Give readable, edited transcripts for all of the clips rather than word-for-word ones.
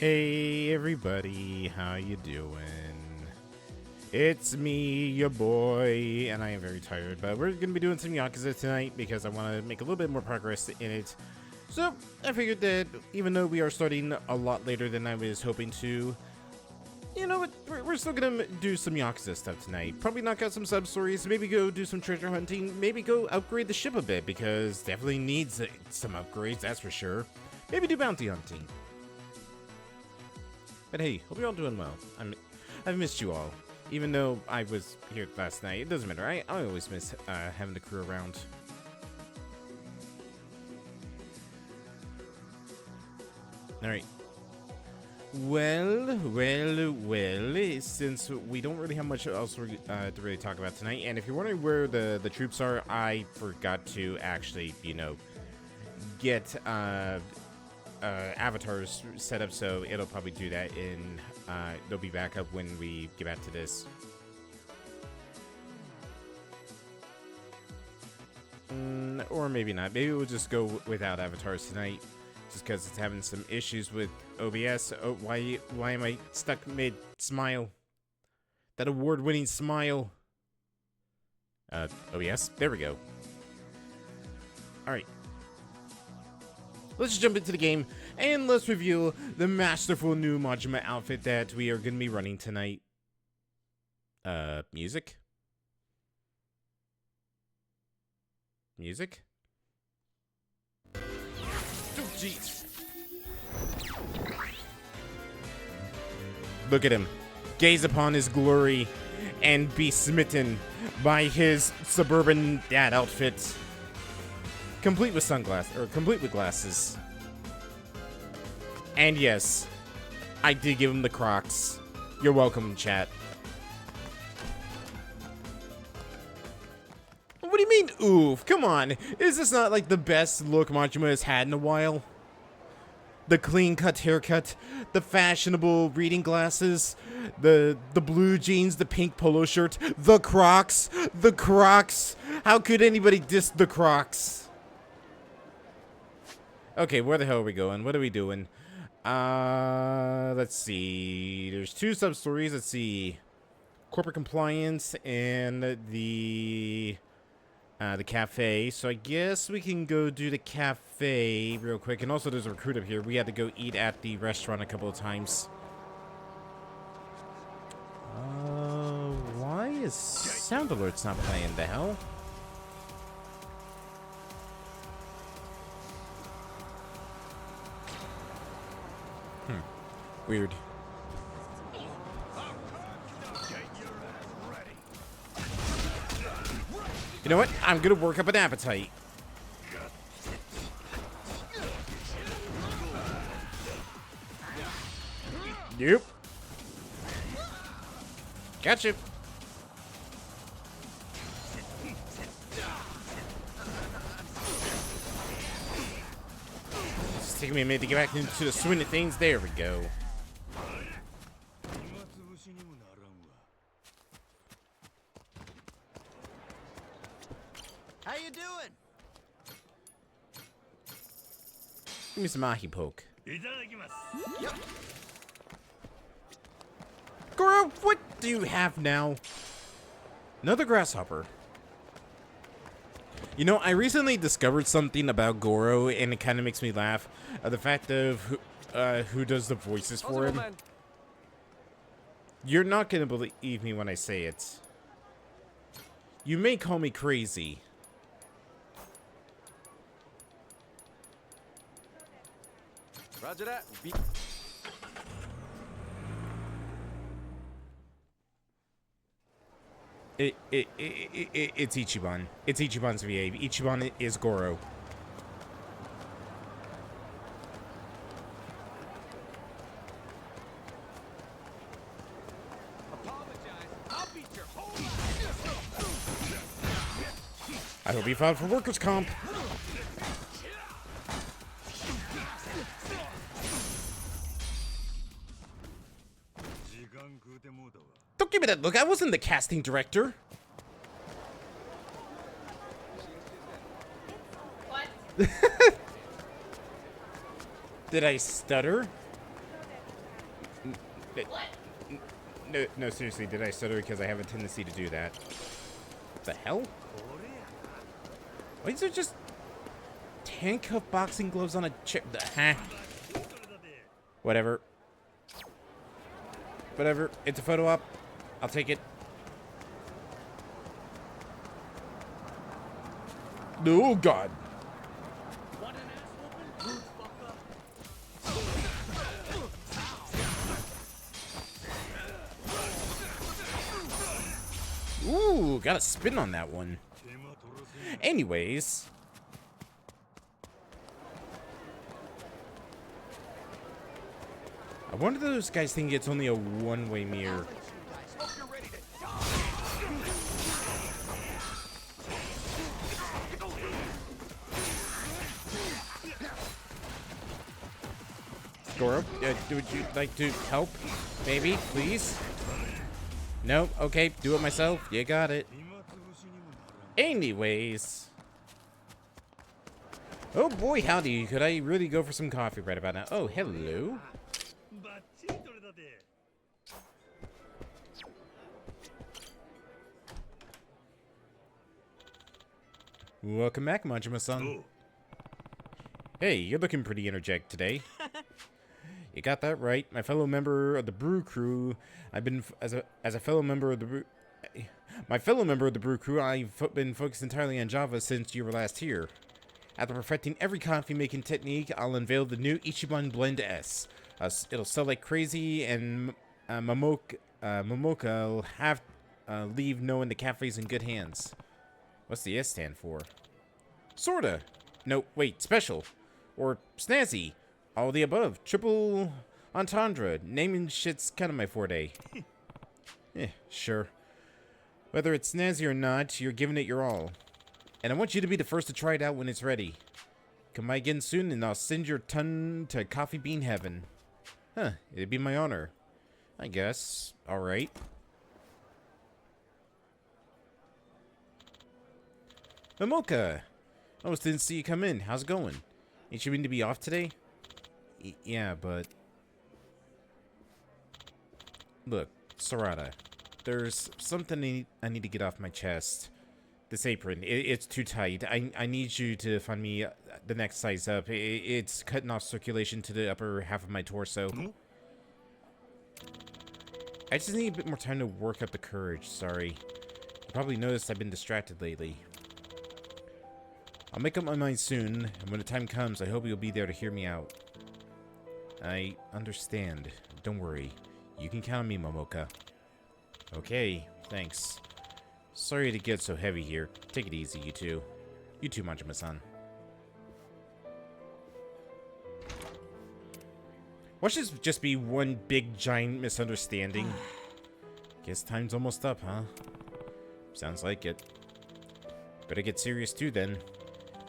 Hey everybody, how you doing? It's me, your boy, and I am very tired, but we're gonna be doing some Yakuza tonight because I want to make a little bit more progress in it. So I figured that even though we are starting a lot later than I was hoping to, you know what, we're still gonna do some Yakuza stuff tonight. Probably knock out some sub-stories, maybe go do some treasure hunting, maybe go upgrade the ship a bit because definitely needs some upgrades, that's for sure. Maybe do bounty hunting. But hey, hope you're all doing well. I've missed you all. Even though I was here last night, it doesn't matter. I always miss having the crew around. Alright. Well, since we don't really have much else to really talk about tonight, and if you're wondering where the troops are, I forgot to actually, you know, get avatars set up, so it'll probably do that in they'll be back up when we get back to this. Or maybe not. Maybe we'll just go without avatars tonight, just because it's having some issues with OBS. Oh, why am I stuck mid smile? That award-winning smile. OBS. There we go. All right. Let's just jump into the game, and let's review the masterful new Majima outfit that we are going to be running tonight. Music? Music? Oh, jeez. Look at him. Gaze upon his glory and be smitten by his suburban dad outfit. Complete with sunglasses, or complete with glasses. And yes, I did give him the Crocs. You're welcome, chat. What do you mean, oof? Come on. Is this not like the best look Majima has had in a while? The clean-cut haircut, the fashionable reading glasses, the blue jeans, the pink polo shirt, the Crocs, the Crocs. How could anybody diss the Crocs? Okay, where the hell are we going? What are we doing? Let's see. There's two sub-stories. Let's see. Corporate compliance and the cafe. So I guess we can go do the cafe real quick. And also there's a recruit up here. We had to go eat at the restaurant a couple of times. Why is sound alerts not playing? The hell? Weird. You know what? I'm gonna work up an appetite. Yep. Gotcha. It's taking me a minute to get back into the swing of things. There we go. How you doing? Give me some ahi poke. Yep. Goro, what do you have now? Another grasshopper. You know, I recently discovered something about Goro, and it kind of makes me laugh. The fact of who does the voices for him. You're not gonna believe me when I say it. You may call me crazy. Roger that. It's Ichiban. It's Ichiban's VA. Ichiban is Goro. I hope he filed for workers' comp. Don't give me that look. I wasn't the casting director. What? Did I stutter? No, no, seriously, did I stutter? Because I have a tendency to do that. What the hell? Why is there just handcuff boxing gloves on a chair? Huh? Whatever. Whatever. It's a photo op. I'll take it. Oh, God. Ooh, got a spin on that one. Anyways. I wonder if those guys think it's only a one-way mirror. Goro, would you like to help? Maybe, please? Nope, okay, do it myself. You got it. Anyways. Oh boy, howdy. Could I really go for some coffee right about now? Oh, hello. Welcome back, Majima-san. Hey, you're looking pretty energetic today. You got that right. My fellow member of the brew crew, I've been as a fellow member of the brew. My fellow member of the brew crew, I've been focused entirely on Java since you were last here. After perfecting every coffee making technique, I'll unveil the new Ichiban Blend S. It'll sell like crazy, and Momoka will have leave knowing the cafe's in good hands. What's the S stand for? Sorta. No, wait, special. Or snazzy. All the above. Triple entendre. Naming shit's kind of my forte. Sure. Whether it's snazzy or not, you're giving it your all. And I want you to be the first to try it out when it's ready. Come by again soon and I'll send your ton to coffee bean heaven. Huh, it'd be my honor. I guess. Alright. Momoka! Almost didn't see you come in. How's it going? Ain't you mean to be off today? Yeah, but... Look, Sarada. There's something I need to get off my chest. This apron, it's too tight. I need you to find me the next size up. It's cutting off circulation to the upper half of my torso. I just need a bit more time to work up the courage, sorry. You probably noticed I've been distracted lately. I'll make up my mind soon, and when the time comes, I hope you'll be there to hear me out. I understand. Don't worry. You can count on me, Momoka. Okay, thanks. Sorry to get so heavy here. Take it easy, you two. You too, Majima-san. Watch this just be one big, giant misunderstanding. Guess time's almost up, huh? Sounds like it. Better get serious too, then.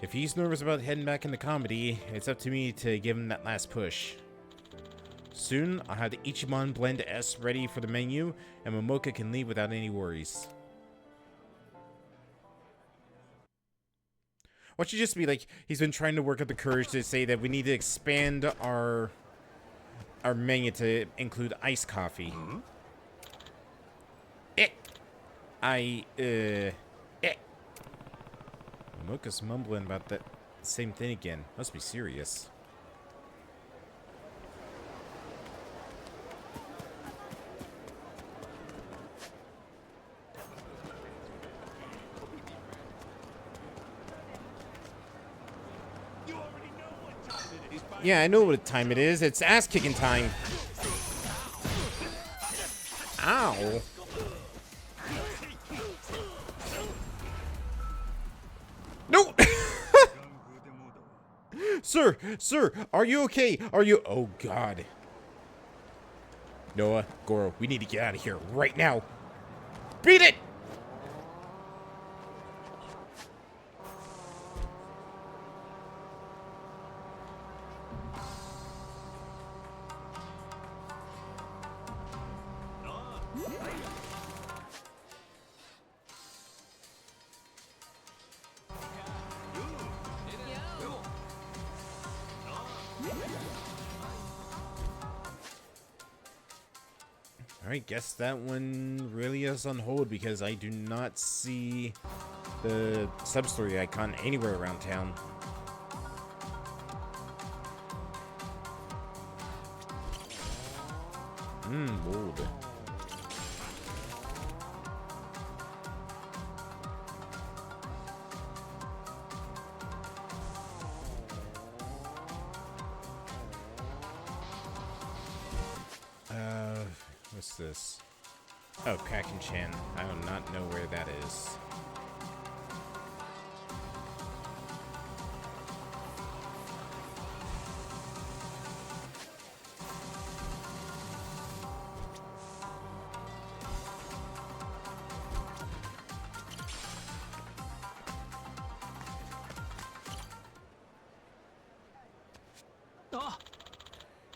If he's nervous about heading back into comedy, it's up to me to give him that last push. Soon, I'll have the Ichiban Blend S ready for the menu, and Momoka can leave without any worries. Watch it just be like, he's been trying to work up the courage to say that we need to expand our menu to include iced coffee. Momoka's mumbling about that same thing again. Must be serious. Yeah, I know what time it is. It's ass-kicking time. Ow. No! Sir, are you okay? Are you... Oh, God. Noah, Goro, we need to get out of here right now. Beat it! I guess that one really is on hold because I do not see the sub-story icon anywhere around town. Wood. What's this? Oh, Kraken-chan. I do not know where that is.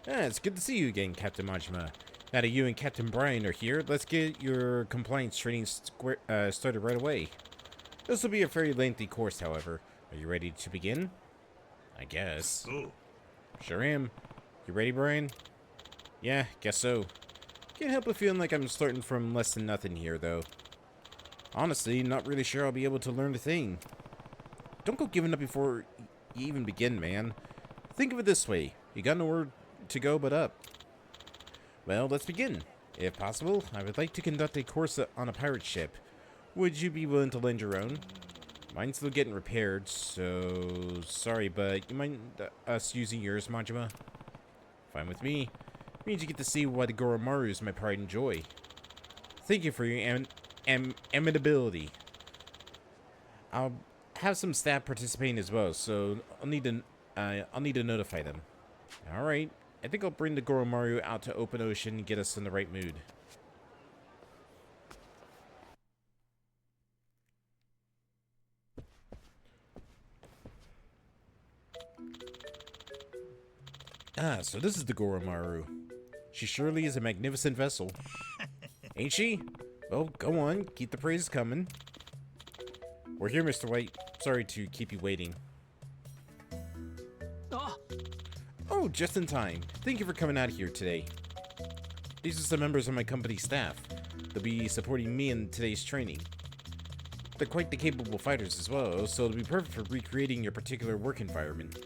It's good to see you again, Captain Majima. Now that you and Captain Brian are here, let's get your compliance training started right away. This will be a very lengthy course, however. Are you ready to begin? I guess. Go. Sure am. You ready, Brian? Yeah, guess so. Can't help but feeling like I'm starting from less than nothing here, though. Honestly, not really sure I'll be able to learn a thing. Don't go giving up before you even begin, man. Think of it this way. You got nowhere to go but up. Well, let's begin. If possible, I would like to conduct a course on a pirate ship. Would you be willing to lend your own? Mine's still getting repaired, so sorry, but you mind us using yours, Majima? Fine with me. Means you get to see what Goromaru's my pride and joy. Thank you for your amenability. I'll have some staff participating as well, so I'll need to notify them. All right. I think I'll bring the Goromaru out to open ocean and get us in the right mood. Ah, so this is the Goromaru. She surely is a magnificent vessel. Ain't she? Well, go on. Keep the praise coming. We're here, Mr. White. Sorry to keep you waiting. Oh, just in time. Thank you for coming out here today. These are some members of my company staff. They'll be supporting me in today's training. They're quite the capable fighters as well, so it'll be perfect for recreating your particular work environment.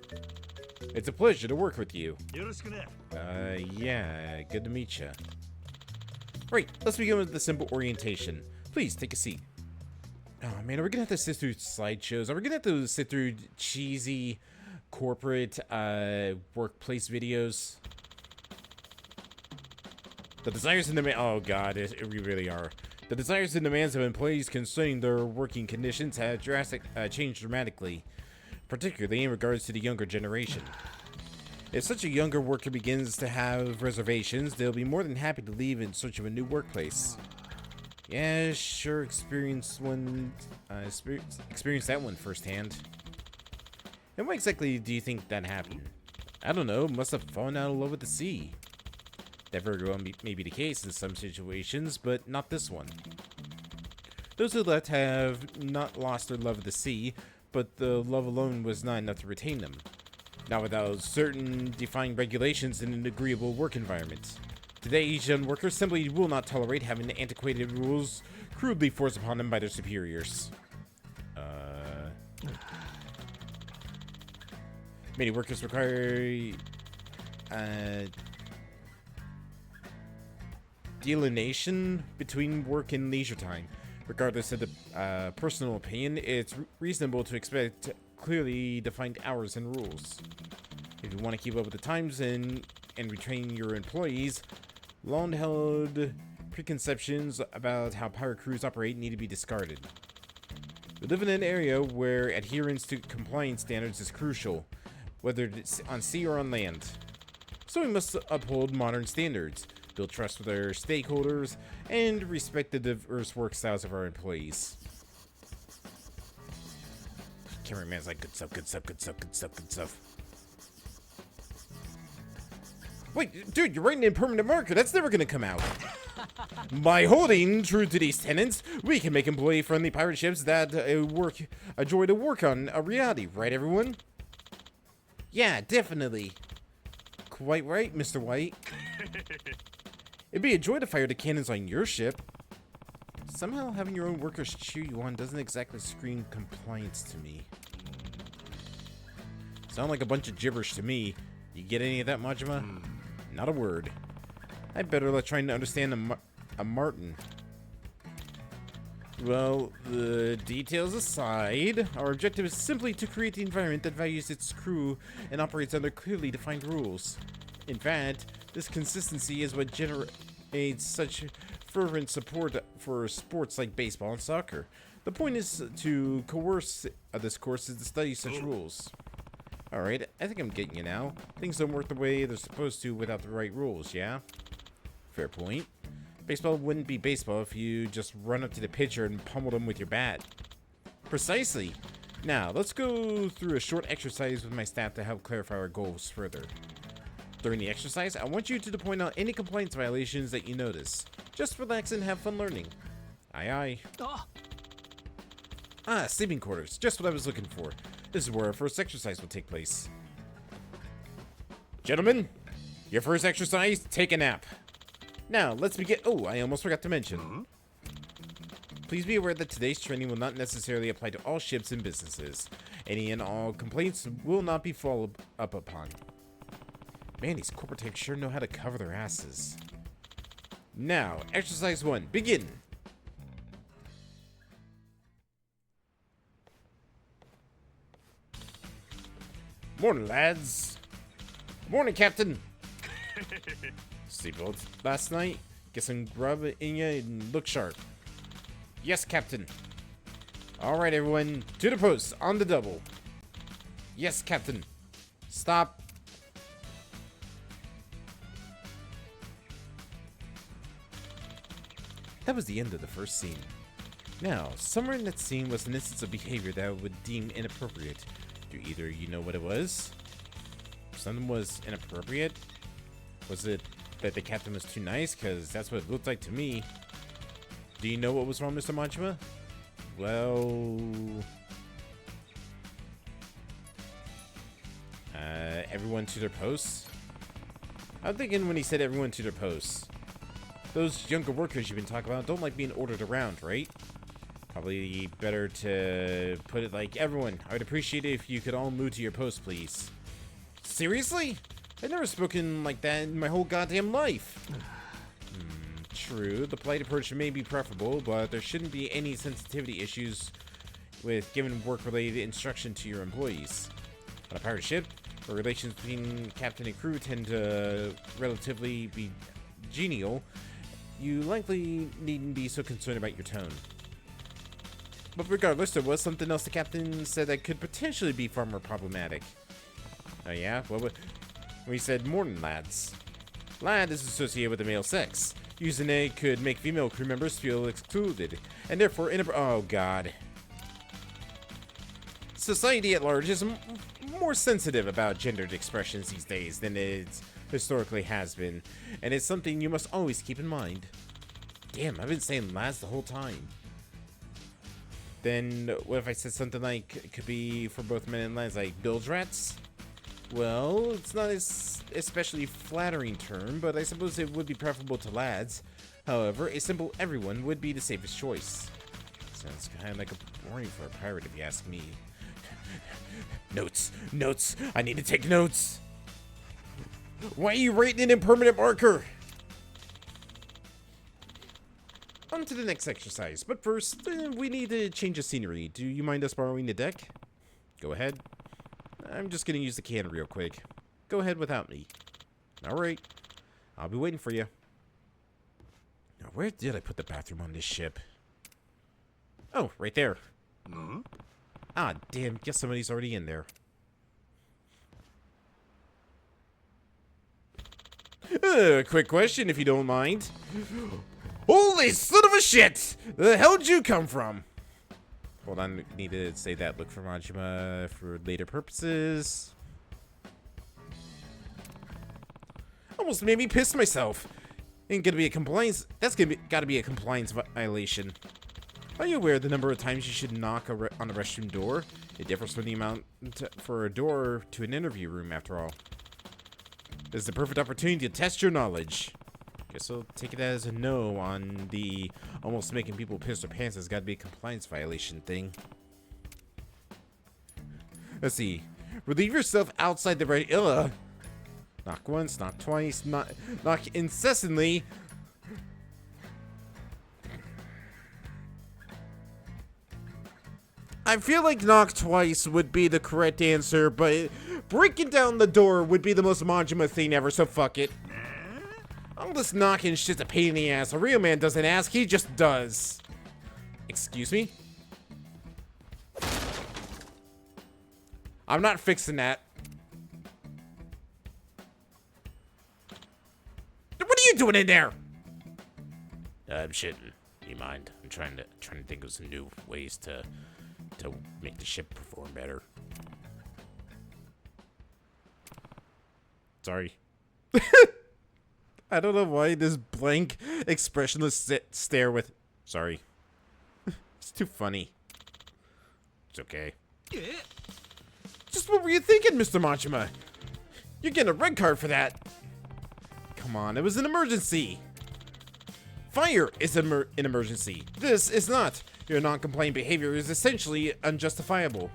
It's a pleasure to work with you. Yeah, good to meet you. Right, let's begin with the simple orientation. Please, take a seat. Oh man, are we gonna have to sit through slideshows? Are we gonna have to sit through cheesy corporate workplace videos? The desires and demands. Oh god, we really are. The desires and demands of employees concerning their working conditions have changed dramatically, particularly in regards to the younger generation. If such a younger worker begins to have reservations, they'll be more than happy to leave in search of a new workplace. Yeah, sure, experienced that one firsthand. And why exactly do you think that happened? I don't know, must have fallen out of love with the sea. That very well may be the case in some situations, but not this one. Those who left have not lost their love of the sea, but the love alone was not enough to retain them. Not without certain defined regulations in an agreeable work environment. Today, Asian workers simply will not tolerate having the antiquated rules crudely forced upon them by their superiors. Many workers require delineation between work and leisure time. Regardless of the personal opinion, it's reasonable to expect clearly defined hours and rules. If you want to keep up with the times and retrain your employees, long-held preconceptions about how pirate crews operate need to be discarded. We live in an area where adherence to compliance standards is crucial, whether it's on sea or on land. So we must uphold modern standards, build trust with our stakeholders, and respect the diverse work styles of our employees. Cameraman's like, good stuff, good stuff, good stuff, good stuff, good stuff. Wait, dude, you're writing in permanent marker. That's never gonna come out. By holding true to these tenets, we can make employee-friendly pirate ships that a joy to work on a reality, right, everyone? Yeah, definitely. Quite right, Mr. White. It'd be a joy to fire the cannons on your ship. Somehow having your own workers cheer you on doesn't exactly scream compliance to me. Sound like a bunch of gibberish to me. You get any of that, Majima? Not a word. I better let trying to understand a Martin. Well, the details aside, our objective is simply to create the environment that values its crew and operates under clearly defined rules. In fact, this consistency is what generates such fervent support for sports like baseball and soccer. The point is to coerce this course is to study such rules. Alright, I think I'm getting you now. Things don't work the way they're supposed to without the right rules, yeah? Fair point. Baseball wouldn't be baseball if you just run up to the pitcher and pummel them with your bat. Precisely. Now, let's go through a short exercise with my staff to help clarify our goals further. During the exercise, I want you to point out any compliance violations that you notice. Just relax and have fun learning. Aye, aye. Ah, sleeping quarters. Just what I was looking for. This is where our first exercise will take place. Gentlemen, your first exercise, take a nap. Now, let's begin. Oh, I almost forgot to mention. Please be aware that today's training will not necessarily apply to all ships and businesses. Any and all complaints will not be followed up upon. Man, these corporate types sure know how to cover their asses. Now, exercise 1, begin. Morning, lads. Morning, Captain. Sleep well last night? Get some grub in ya and look sharp. Yes, Captain. Alright, everyone. To the post. On the double. Yes, Captain. Stop. That was the end of the first scene. Now, somewhere in that scene was an instance of behavior that I would deem inappropriate. Do either you know what it was? Something was inappropriate? Was it that the captain was too nice? Because that's what it looked like to me. Do you know what was wrong, Mr. Majima? Well... everyone to their posts? I'm thinking when he said everyone to their posts. Those younger workers you've been talking about don't like being ordered around, right? Probably better to put it like, everyone, I would appreciate it if you could all move to your post, please. Seriously? I've never spoken like that in my whole goddamn life. True, the polite approach may be preferable, but there shouldn't be any sensitivity issues with giving work-related instruction to your employees. On a pirate ship, where relations between captain and crew tend to relatively be genial, you likely needn't be so concerned about your tone. But regardless, there was something else the captain said that could potentially be far more problematic. Oh yeah? What when he said morning, lads. Lad is associated with the male sex. Using it could make female crew members feel excluded, and therefore oh god. Society at large is more sensitive about gendered expressions these days than it historically has been, and it's something you must always keep in mind. Damn, I've been saying lads the whole time. Then what if I said something like it could be for both men and lads, like bilge rats? Well, it's not as especially flattering term, but I suppose it would be preferable to lads. However, a simple everyone would be the safest choice. Sounds kind of like a warning for a pirate if you ask me. Notes! Notes! I need to take notes! Why are you writing an impermanent marker? On to the next exercise, but first, we need to change the scenery. Do you mind us borrowing the deck? Go ahead. I'm just gonna use the can real quick. Go ahead without me. Alright. I'll be waiting for you. Now, where did I put the bathroom on this ship? Oh, right there. Ah, damn. Guess somebody's already in there. Quick question, if you don't mind. Holy son of a shit! The hell'd you come from? Hold on, need to say that. Look for Majima for later purposes. Almost made me piss myself. Ain't gonna be a compliance. That's gotta be a compliance violation. Are you aware of the number of times you should knock on a restroom door? It differs from the amount for a door to an interview room, after all. This is the perfect opportunity to test your knowledge. Guess I'll take it as a no on the almost making people piss their pants has got to be a compliance violation thing. Let's see. Relieve yourself outside the right. Knock once, knock twice, knock incessantly. I feel like knock twice would be the correct answer, but breaking down the door would be the most Majima thing ever, so fuck it. All this knocking shit's a pain in the ass. A real man doesn't ask, he just does. Excuse me? I'm not fixing that. What are you doing in there? I'm shitting. You mind? I'm trying to think of some new ways to make the ship perform better. Sorry. I don't know why this blank, expressionless stare with... Sorry. It's too funny. It's okay. Just what were you thinking, Mr. Majima? You're getting a red card for that. Come on, it was an emergency. Fire is an emergency. This is not. Your non-compliant behavior is essentially unjustifiable.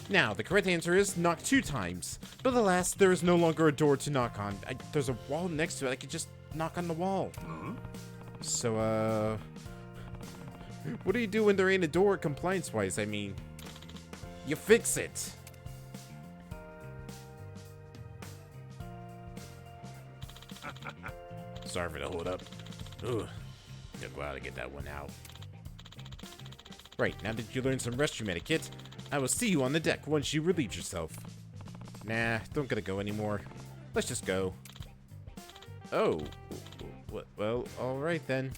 Now, the correct answer is knock 2 times. But alas, there is no longer a door to knock on. There's a wall next to it. I could just knock on the wall. So, what do you do when there ain't a door compliance-wise? I mean, you fix it. Sorry for the hold up. Ugh. Gotta go out and get that one out. Right, now that you learned some restroom etiquette, I will see you on the deck once you relieve yourself. Nah, don't gotta go anymore. Let's just go. Oh. Well, alright then.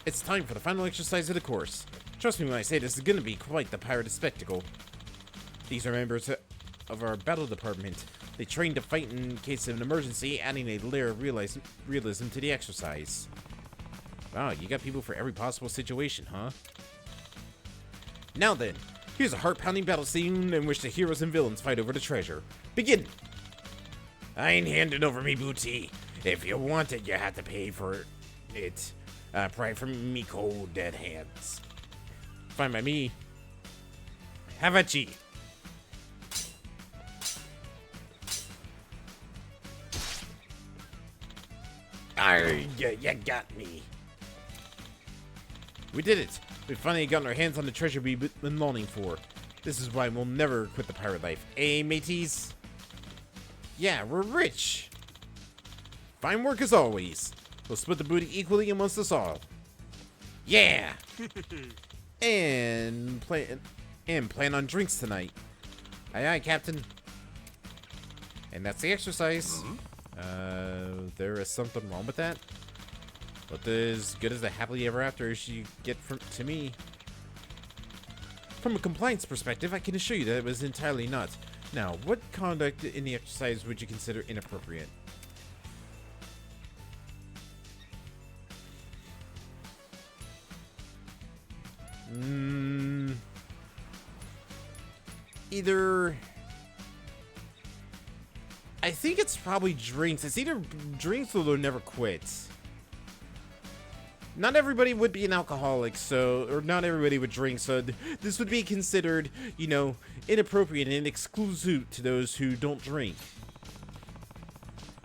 It's time for the final exercise of the course. Trust me when I say this is gonna be quite the pirate spectacle. These are members of our battle department. They train to fight in case of an emergency, adding a layer of realism to the exercise. Wow, you got people for every possible situation, huh? Now then, here's a heart-pounding battle scene in which the heroes and villains fight over the treasure. Begin! I ain't handing over me booty. If you want it, you have to pay for it. Pry from me cold dead hands. Fine by me. Have at ye. You got me. We did it. We finally gotten our hands on the treasure we've been longing for. This is why we'll never quit the pirate life. Eh, mateys? Yeah, we're rich. Fine work as always. We'll split the booty equally amongst us all. Yeah. and plan on drinks tonight. Aye, aye, Captain. And that's the exercise. There is something wrong with that? But as good as the happily ever after you get to me. From a compliance perspective, I can assure you that it was entirely not. Now, what conduct in the exercise would you consider inappropriate? Either... I think it's probably drinks. It's either drinks or they'll never quit. Not everybody would be an alcoholic, or not everybody would drink, so this would be considered, you know, inappropriate and exclusive to those who don't drink.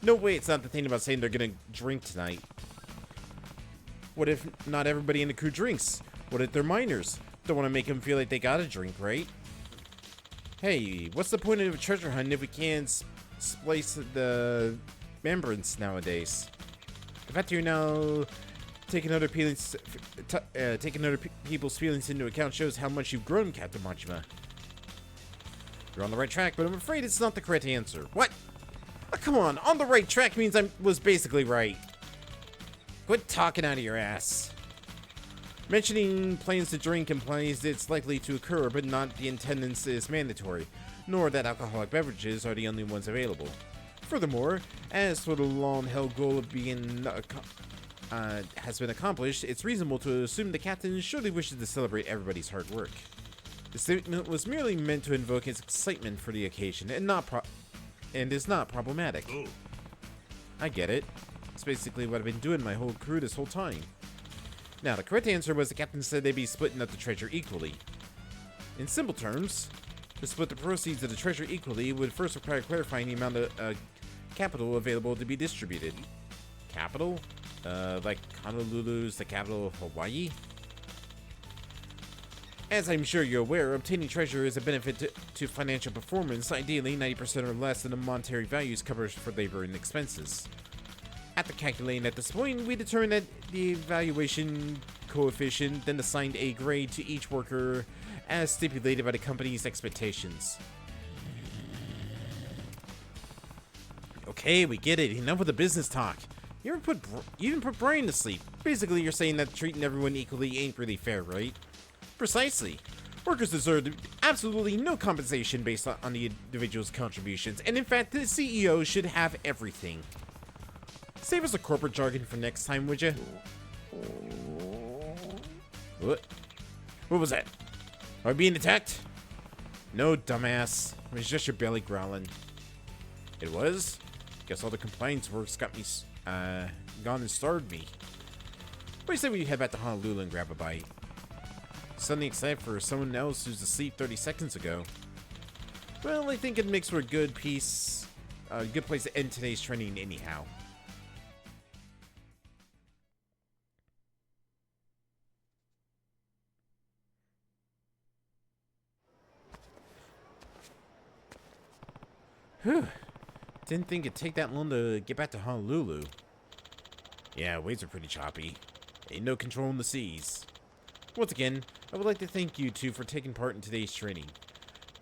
No way it's not the thing about saying they're gonna drink tonight. What if not everybody in the crew drinks? What if they're minors? Don't want to make them feel like they gotta drink, right? Hey, what's the point of a treasure hunt if we can't splice the membranes nowadays? The fact you're now taking other people's feelings into account shows how much you've grown, Captain Majima. You're on the right track, but I'm afraid it's not the correct answer. What? Oh, come on the right track means I was basically right. Quit talking out of your ass. Mentioning plans to drink implies it's likely to occur, but not the attendance is mandatory, nor that alcoholic beverages are the only ones available. Furthermore, as for the long-held goal of being has been accomplished, it's reasonable to assume the captain surely wishes to celebrate everybody's hard work. The statement was merely meant to invoke his excitement for the occasion and is not problematic. Oh. I get it. It's basically what I've been doing my whole crew this whole time. Now, the correct answer was the captain said they'd be splitting up the treasure equally. In simple terms, to split the proceeds of the treasure equally would first require clarifying the amount of capital available to be distributed. Capital? Like Honolulu's the capital of Hawaii? As I'm sure you're aware, obtaining treasure is a benefit to financial performance, ideally 90% or less than the monetary values covered for labor and expenses. After calculating at this point, we determined that the evaluation coefficient then assigned a grade to each worker as stipulated by the company's expectations. Okay, we get it. Enough with the business talk. You even put Brian to sleep. Basically, you're saying that treating everyone equally ain't really fair, right? Precisely. Workers deserve absolutely no compensation based on the individual's contributions, and in fact, the CEO should have everything. Save us the corporate jargon for next time, would you? What? What was that? Are we being attacked? No, dumbass. It was just your belly growling. It was? Guess all the compliance works got me, gone and starved me. What do you say we head back to Honolulu and grab a bite? Suddenly excited for someone else who's asleep 30 seconds ago. Well, I think it makes for a good place to end today's training anyhow. Whew. Didn't think it'd take that long to get back to Honolulu. Yeah, waves are pretty choppy. Ain't no controlling the seas. Once again, I would like to thank you two for taking part in today's training.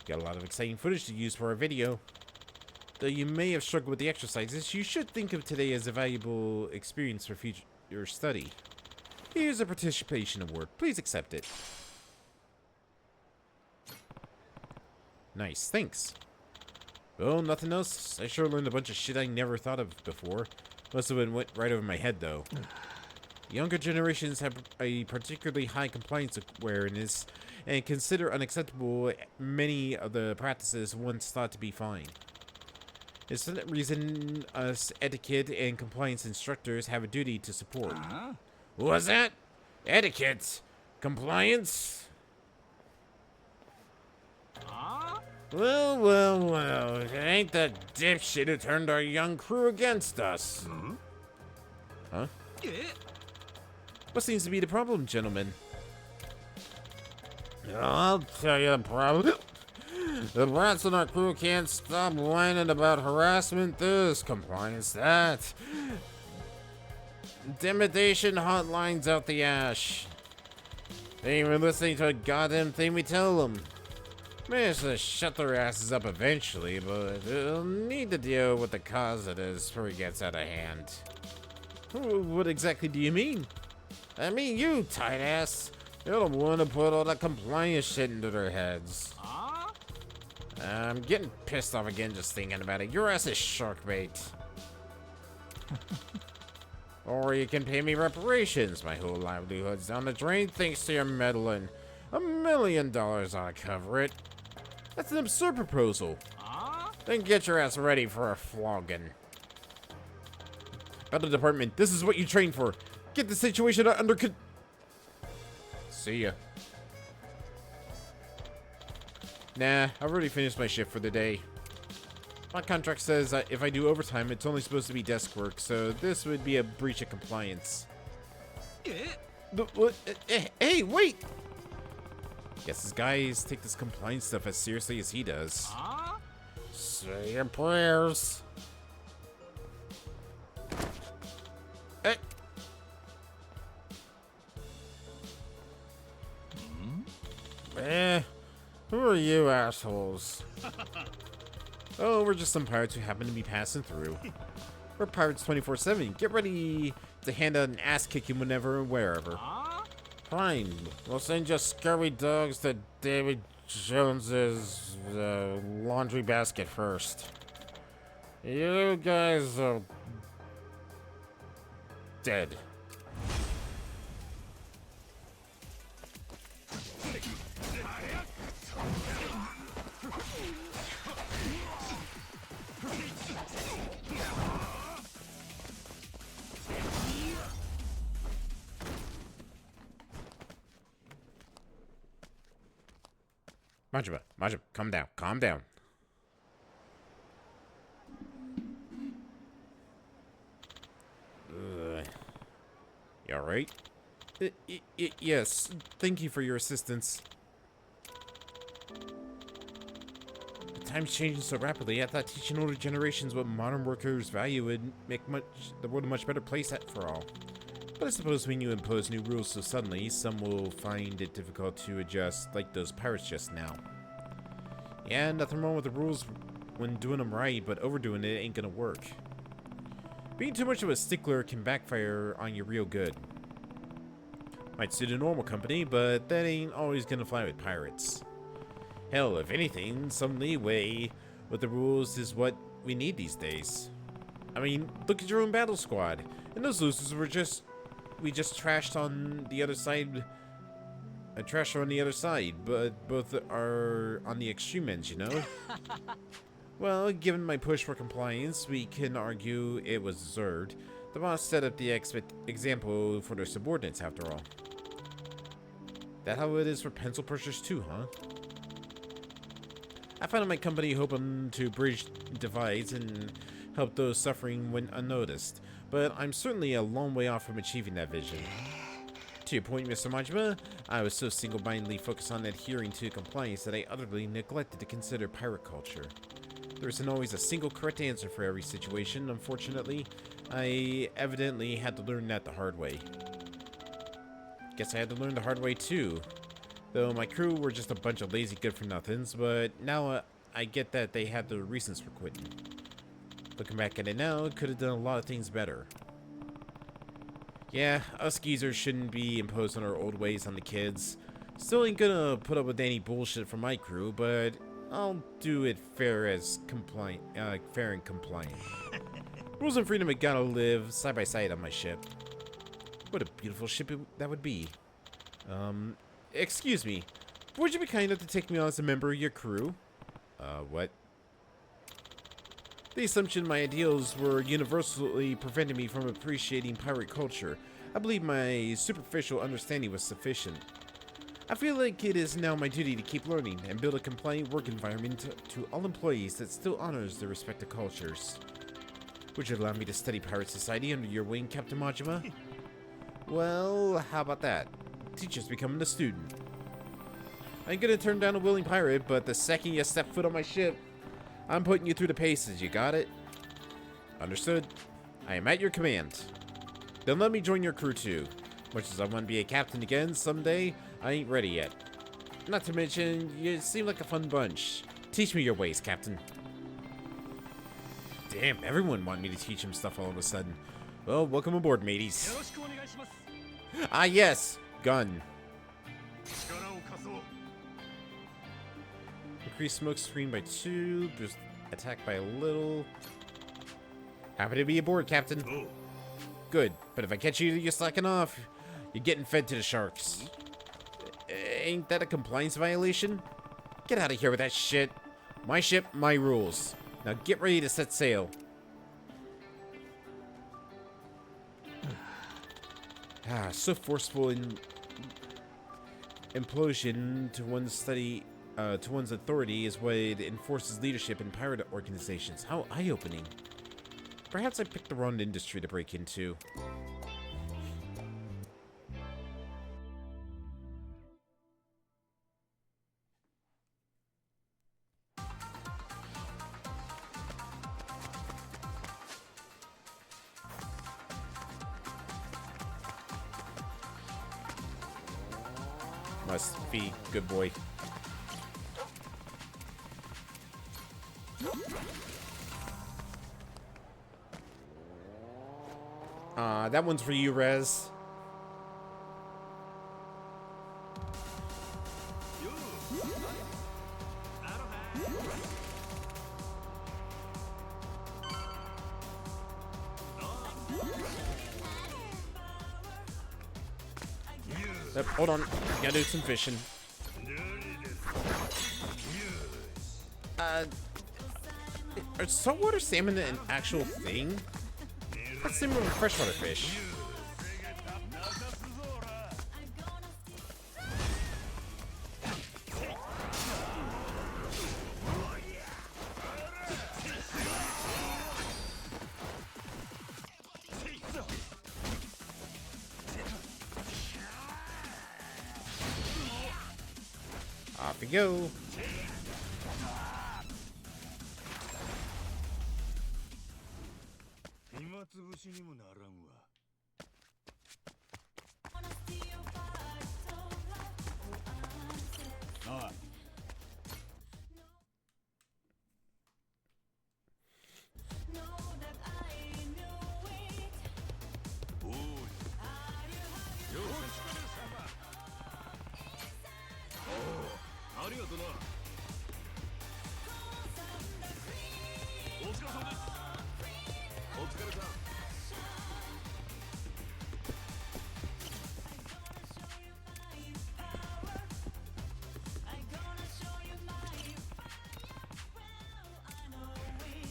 Got a lot of exciting footage to use for our video. Though you may have struggled with the exercises, you should think of today as a valuable experience for future study. Here's a participation award. Please accept it. Nice, thanks. Well, nothing else. I sure learned a bunch of shit I never thought of before. Most of it went right over my head, though. Younger generations have a particularly high compliance awareness and consider unacceptable many of the practices once thought to be fine. It's for that reason us etiquette and compliance instructors have a duty to support. What's that? Etiquette? Compliance? Well, it ain't the dipshit who turned our young crew against us. Huh? What seems to be the problem, gentlemen? I'll tell you the problem. The brats on our crew can't stop whining about harassment this, compliance that. Intimidation hotlines out the ash. They ain't even listening to a goddamn thing we tell them. Manage to shut their asses up eventually, but they'll need to deal with the cause of this before it gets out of hand. What exactly do you mean? I mean you, tight ass. You're the one to put all that compliance shit into their heads. I'm getting pissed off again just thinking about it. Your ass is shark bait. Or you can pay me reparations. My whole livelihood's down the drain thanks to your meddling. $1 million ought to cover it. That's an absurd proposal. Then get your ass ready for a flogging. Battle department, this is what you trained for. Get the situation under control. See ya. Nah, I've already finished my shift for the day. My contract says that if I do overtime, it's only supposed to be desk work, so this would be a breach of compliance. What? Hey, wait! Guess these guys take this compliance stuff as seriously as he does. Say your prayers. Hey. Who are you assholes? Oh, we're just some pirates who happen to be passing through. We're pirates 24/7. Get ready to hand out an ass kicking whenever and wherever. Fine. We'll send your scurry dogs to David Jones's laundry basket first. You guys are dead. Majima, calm down, calm down. You alright? Yes, thank you for your assistance. Time's changing so rapidly. I thought teaching older generations what modern workers value would make the world a much better place for all. But I suppose when you impose new rules so suddenly, some will find it difficult to adjust, like those pirates just now. Yeah, nothing wrong with the rules when doing them right, but overdoing it ain't gonna work. Being too much of a stickler can backfire on you real good. Might suit a normal company, but that ain't always gonna fly with pirates. Hell, if anything, some leeway with the rules is what we need these days. I mean, look at your own battle squad. And those losers were we just trashed on the other side. Trashed on the other side, but both are on the extreme ends, you know? Well, given my push for compliance, we can argue it was deserved. The boss set up the example for their subordinates, after all. That how it is for pencil pushers too, huh? I founded my company hoping to bridge divides and help those suffering when unnoticed, but I'm certainly a long way off from achieving that vision. To your point, Mr. Majima, I was so single-mindedly focused on adhering to compliance that I utterly neglected to consider pirate culture. There isn't always a single correct answer for every situation, unfortunately. I evidently had to learn that the hard way. Guess I had to learn the hard way too. Though my crew were just a bunch of lazy good-for-nothings, but now I get that they had their reasons for quitting. Looking back at it now, could have done a lot of things better. Yeah, us geezers shouldn't be imposing our old ways on the kids. Still ain't gonna put up with any bullshit from my crew, but I'll do it fair and compliant. Rules and freedom have gotta live side by side on my ship. What a beautiful ship that would be. Excuse me. Would you be kind enough to take me on as a member of your crew? What? The assumption my ideals were universally preventing me from appreciating pirate culture. I believe my superficial understanding was sufficient. I feel like it is now my duty to keep learning and build a compliant work environment to all employees that still honors their respective cultures. Would you allow me to study pirate society under your wing, Captain Majima? Well, how about that? Teacher's becoming a student. I ain't gonna turn down a willing pirate, but the second you step foot on my ship, I'm putting you through the paces, you got it? Understood. I am at your command. Then let me join your crew too. Much as I want to be a captain again someday, I ain't ready yet. Not to mention, you seem like a fun bunch. Teach me your ways, Captain. Damn, everyone wanted me to teach him stuff all of a sudden. Well, welcome aboard, mateys. Ah, yes! Gun. Increase smoke screen by 2, boost attack by a little. Happy to be aboard, Captain. Good, but if I catch you slacking off, you're getting fed to the sharks. Ain't that a compliance violation? Get out of here with that shit. My ship, my rules. Now get ready to set sail. So forceful in implosion to one's authority is what enforces leadership in pirate organizations. How eye-opening. Perhaps I picked the wrong industry to break into. Must be good boy. That one's for you, Rez. Yep, hold on. Gotta do some fishing. Are saltwater salmon an actual thing? That's similar to freshwater fish. Off we go.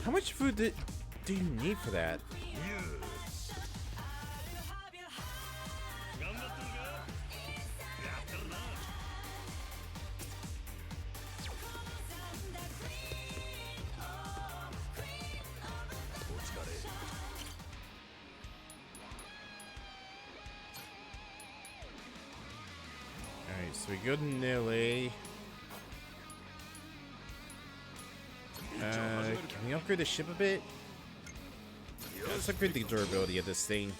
How much food do you need for that? Alright, so we go to Nilly. Can we upgrade the ship a bit? Let's upgrade the durability of this thing.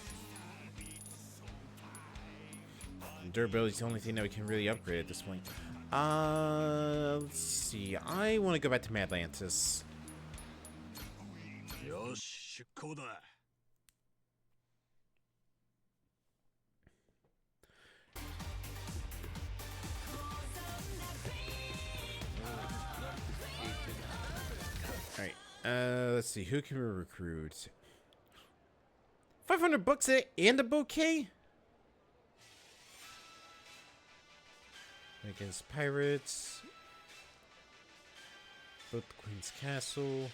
Durability is the only thing that we can really upgrade at this point. Let's see. I want to go back to Madlantis. Alright, let's see, who can we recruit? 500 bucks and a bouquet? Against pirates. Both the Queen's Castle.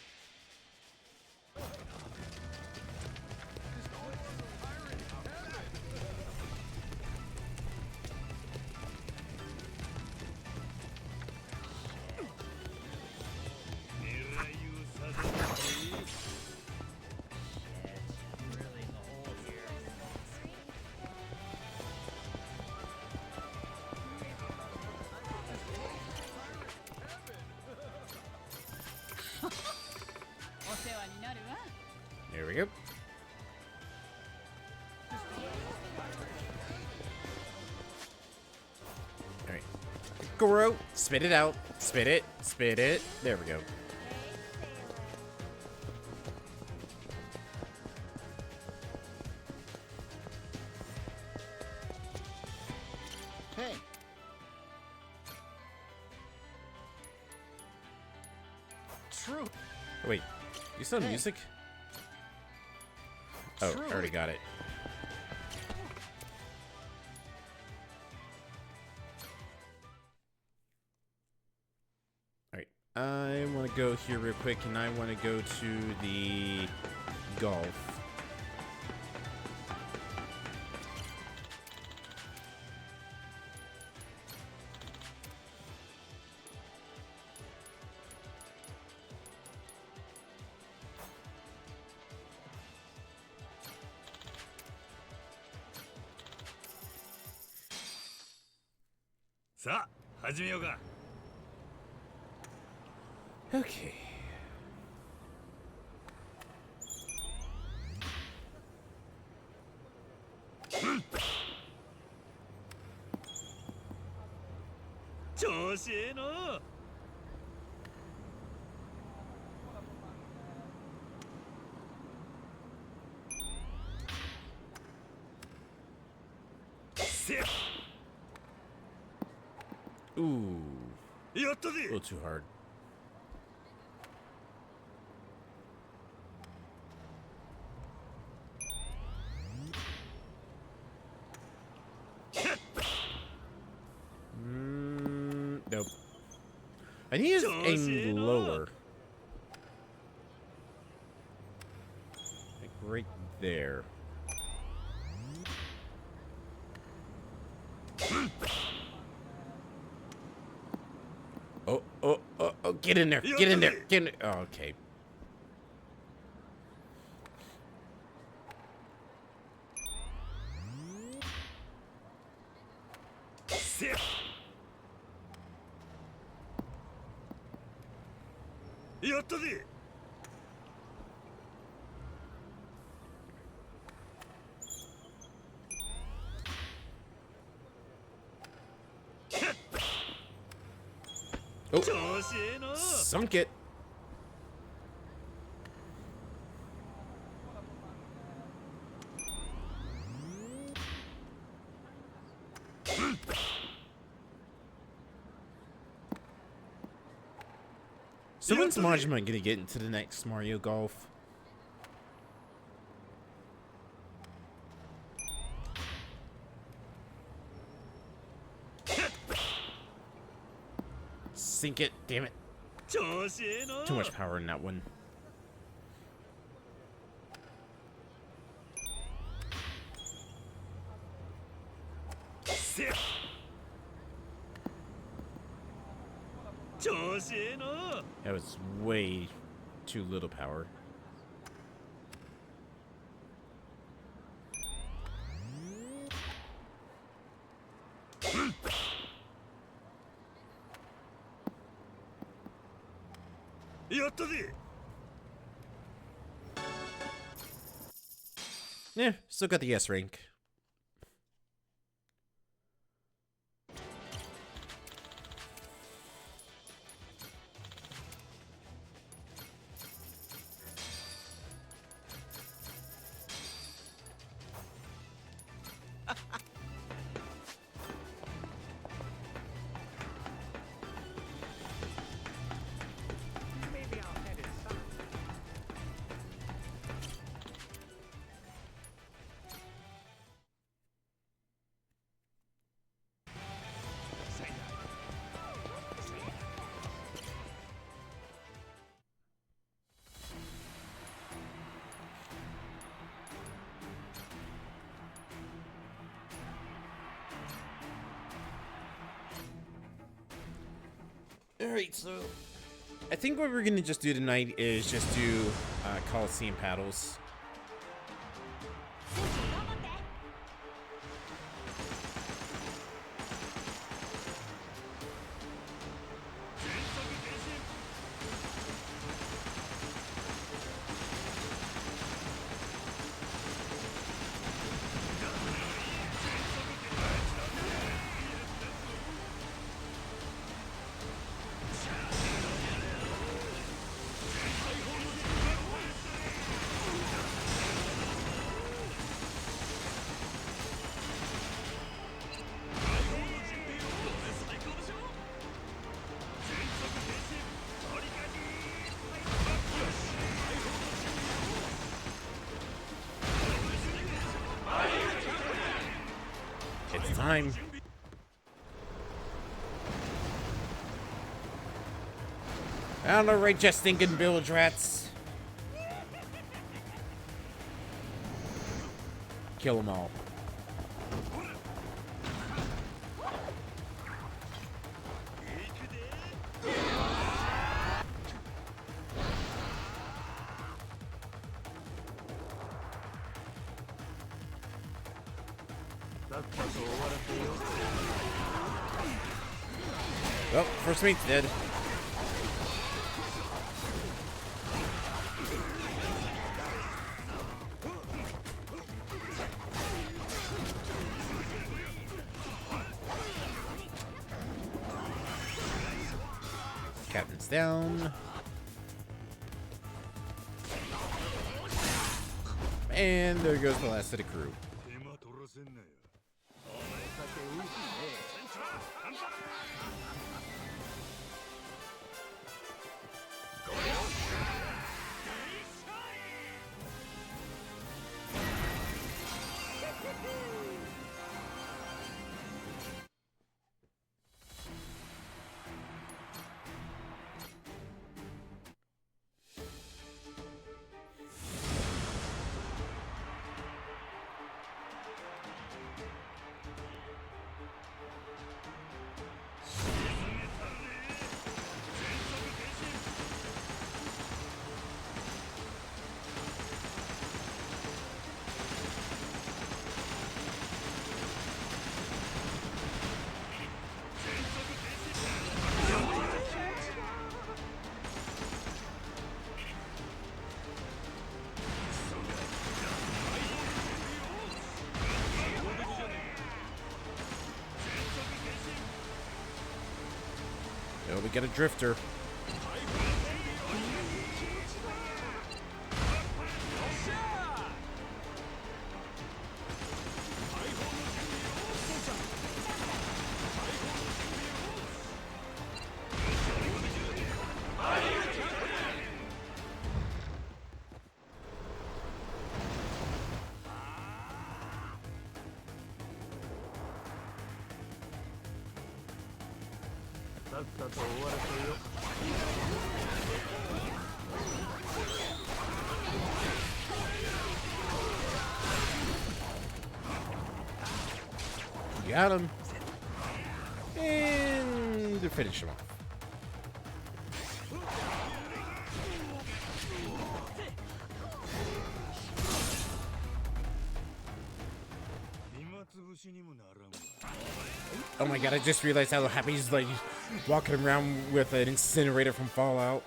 There we go. Alright. Goro, spit it out. Spit it. Spit it. There we go. Hey. True. Oh, wait. You still have music? Oh, I already got it. Alright. I want to go here real quick, and I want to go to the Gulf. Okay. Ooh. A little too hard. Nope. I need to aim lower. Like right there. Oh, get in there. Get in there. Get in there. Oh, okay. やったぜ。Oh, 調子ええな。 sunk it. So when's Majima gonna get into the next Mario Golf? Sink it, damn it. 調子ええな。 Too much power in that one. Se- 調子ええな。 That was way too little power. Yeah, still got the S rank. Maybe I'll head inside. Alright, so I think what we're gonna just do tonight is just do Coliseum paddles. It's time. Alright, just thinking village rats. Kill them all. Oh, first mate's dead. Captain's down. And there goes the last of the crew. 手間取らせんなよ。get a drifter. Got him. And to finish him off. Oh my god, I just realized how happy he's like walking around with an incinerator from Fallout.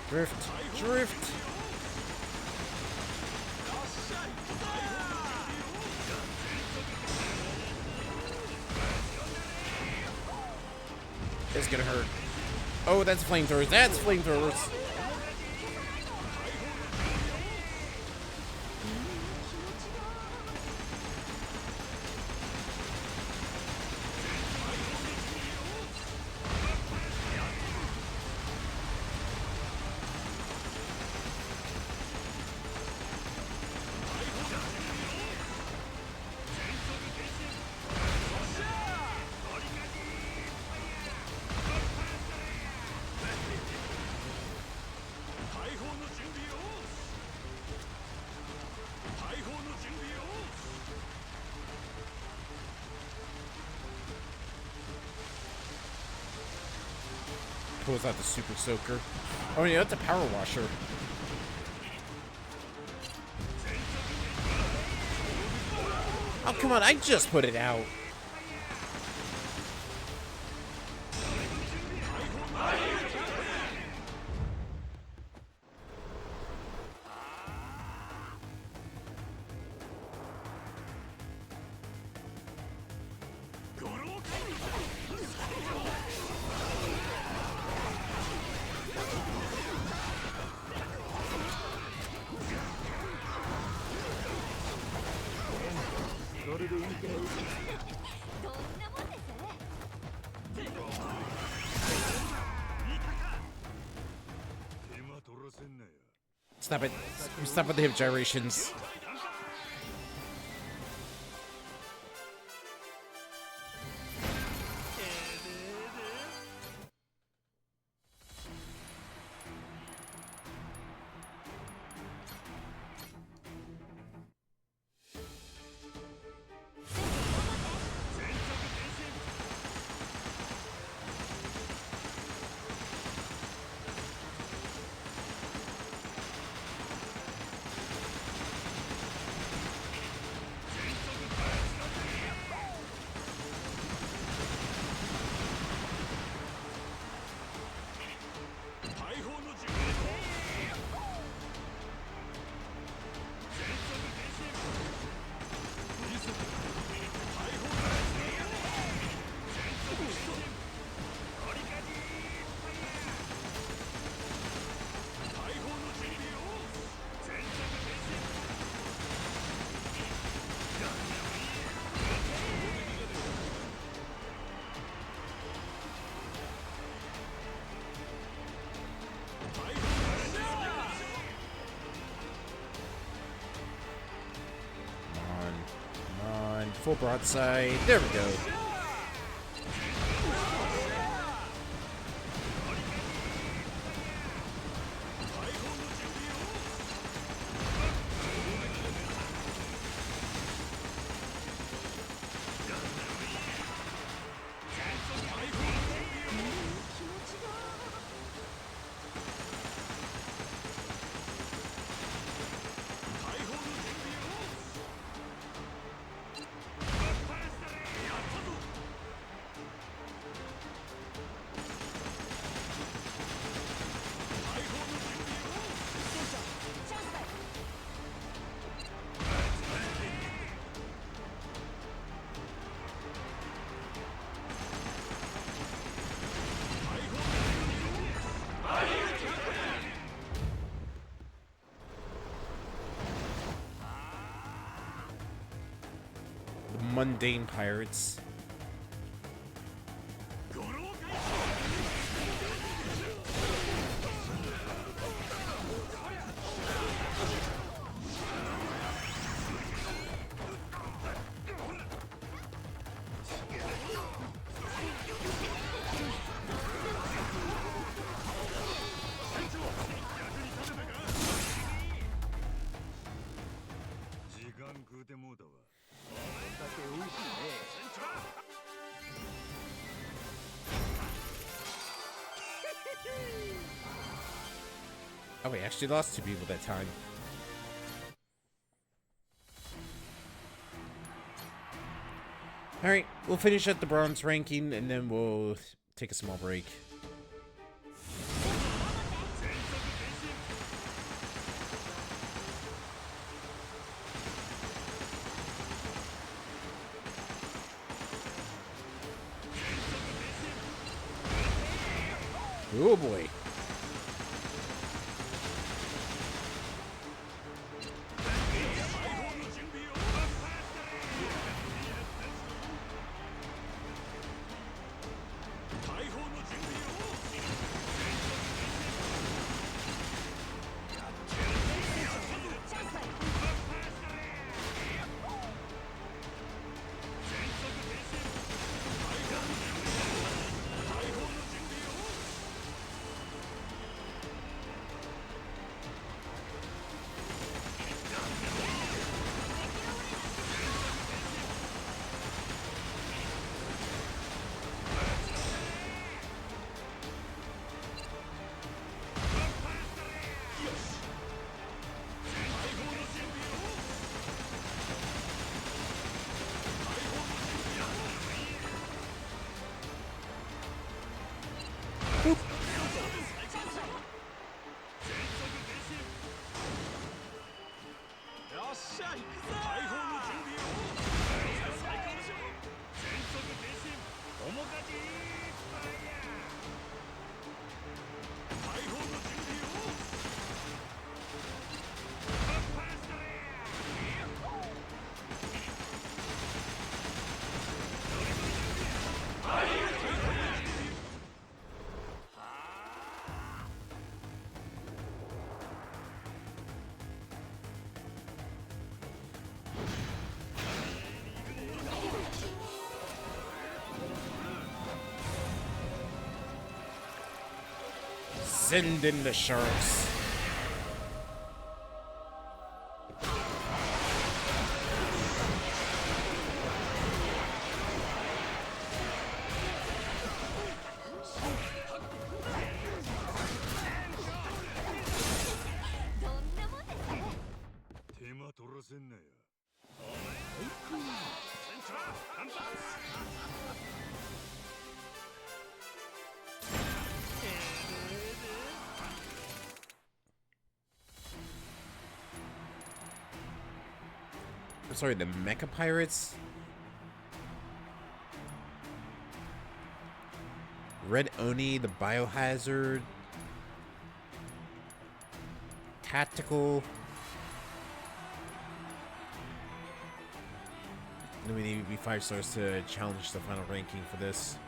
Drift, drift. It's gonna hurt. Oh, that's flamethrowers. That's flamethrowers. Pulls out the super soaker. Oh yeah, that's a power washer. Oh come on, I just put it out. Stop it. Stop with the hip gyrations. Full broadside. There we go. mundane pirates. Oh, we actually lost 2 people that time. Alright, we'll finish at the bronze ranking and then we'll take a small break. Oh boy. Send in the sharks. Sorry, the Mecha Pirates? Red Oni, the Biohazard. Tactical. Then we need to be 5 stars to challenge the final ranking for this.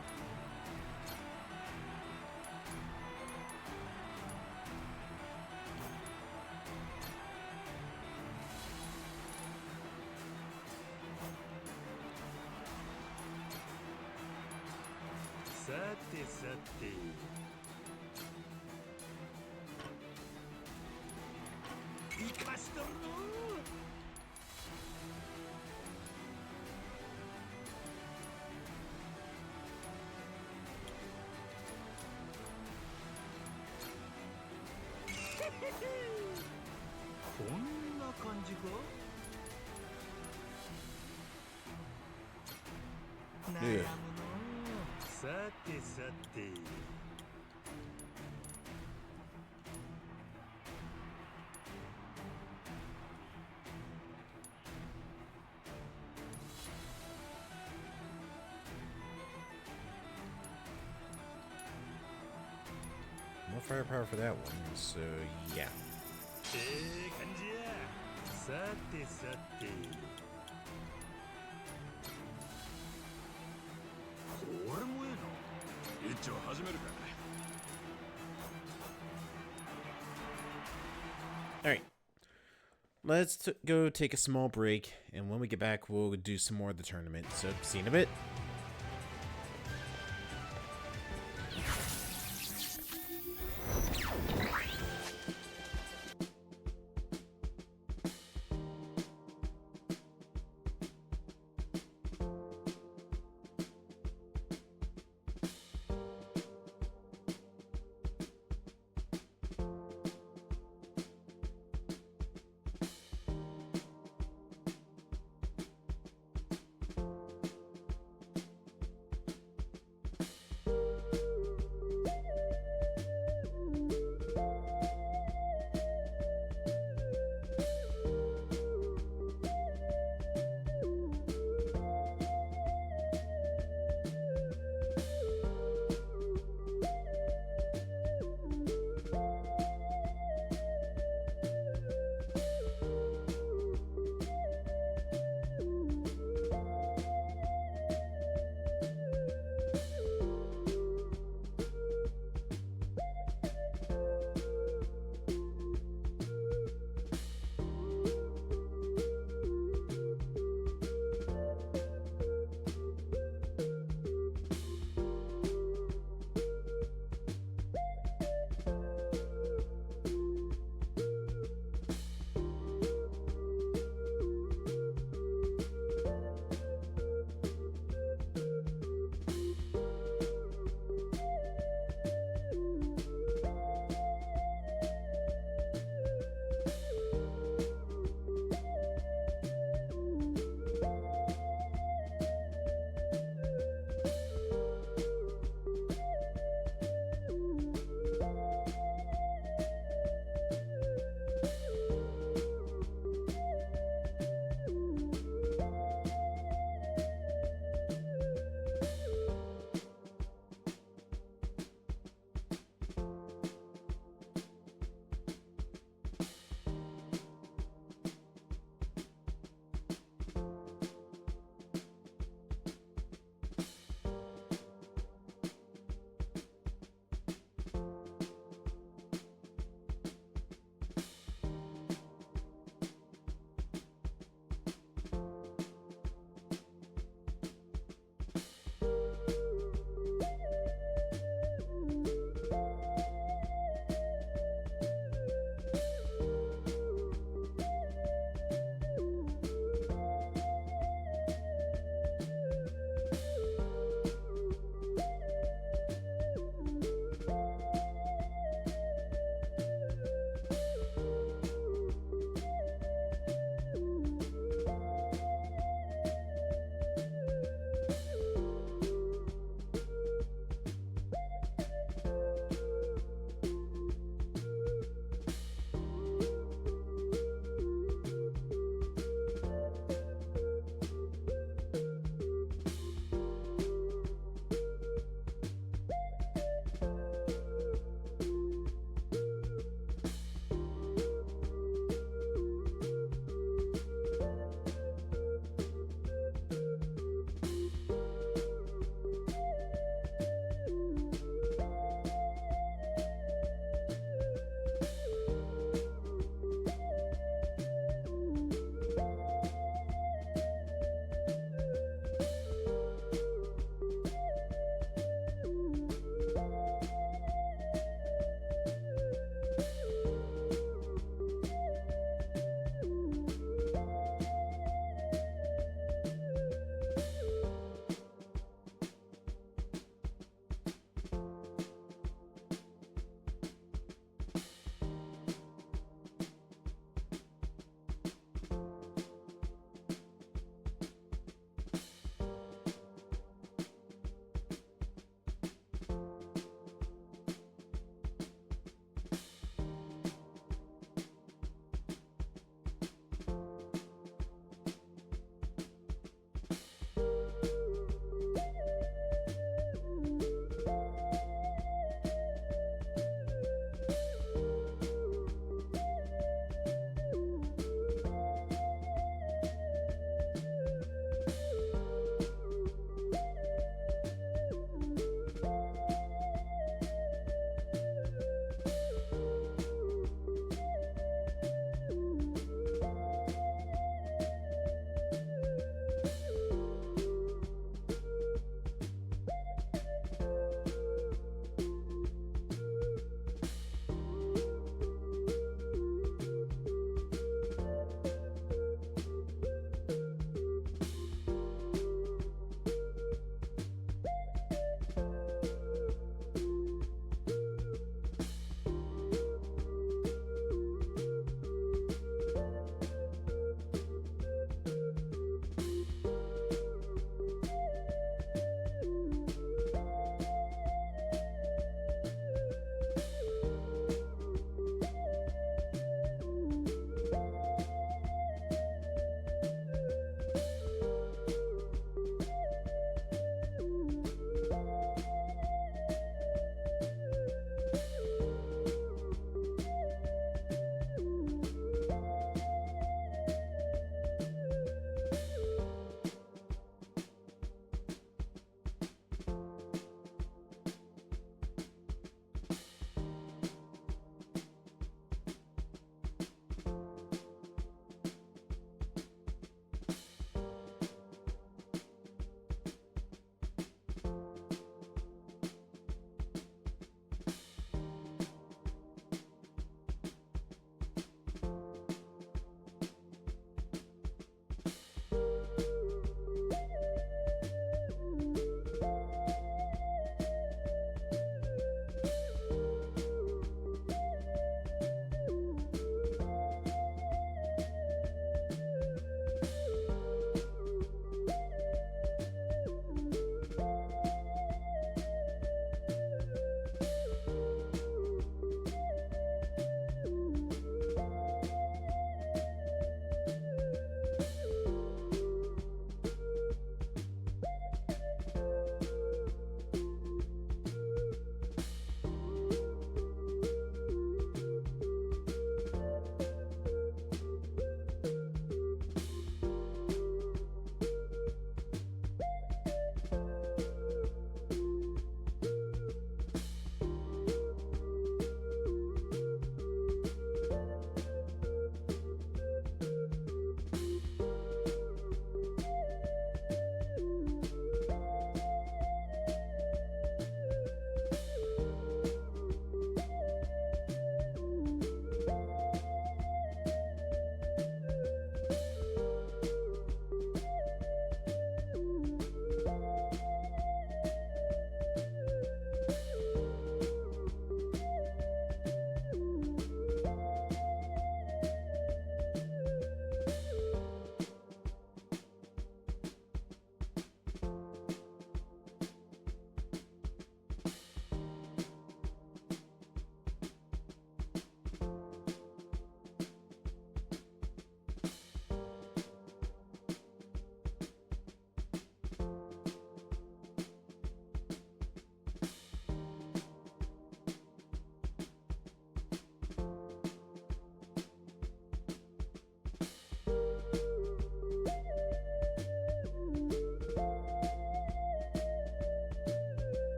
Yeah. More firepower for that one, so yeah. チを始めるか。 All right. Let's go take a small break, and when we get back, we'll do some more of the tournament. So, see you in a bit.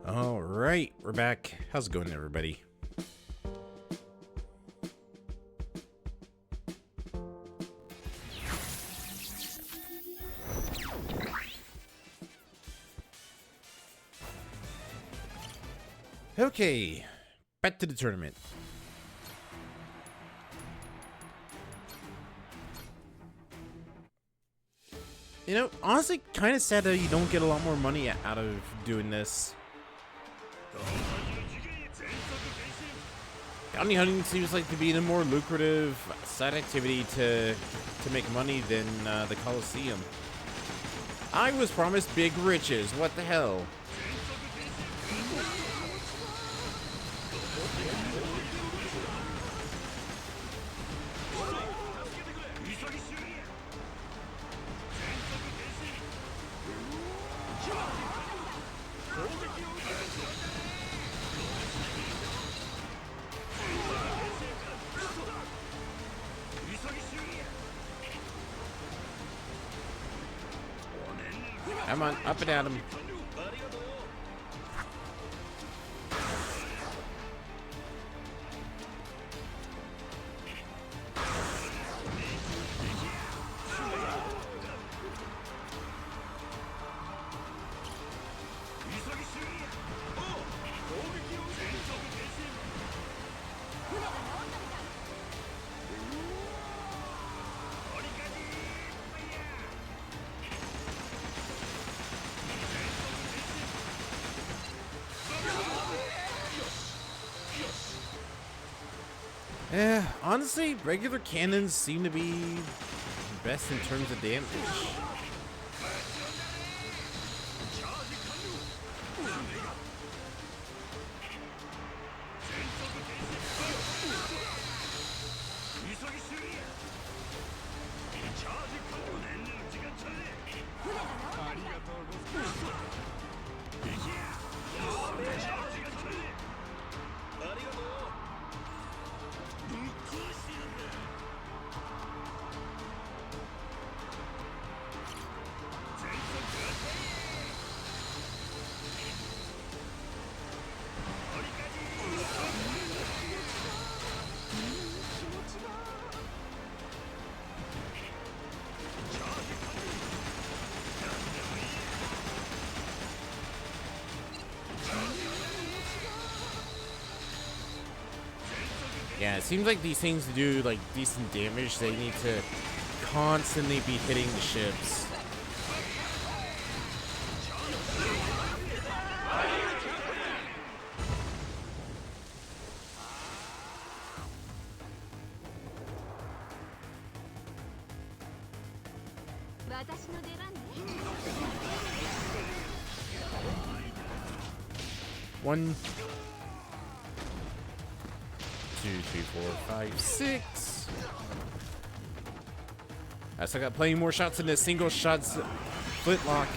All right, we're back. How's it going, everybody? Okay, back to the tournament. You know, honestly, kind of sad that you don't get a lot more money out of doing this. Bounty hunting seems like to be the more lucrative side activity to make money than the Coliseum. I was promised big riches. What the hell? Come on, up and at him. Yeah, honestly, regular cannons seem to be best in terms of damage. Yeah, it seems like these things to do like decent damage, they need to constantly be hitting the ships. One, 2, 3, 4, 5, 6. I still got plenty more shots in this single shots flintlock.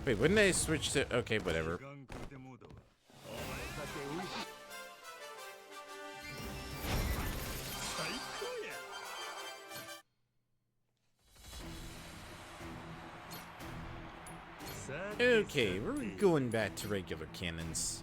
Wait, wouldn't they switch to... Okay, whatever. Okay, we're going back to regular cannons.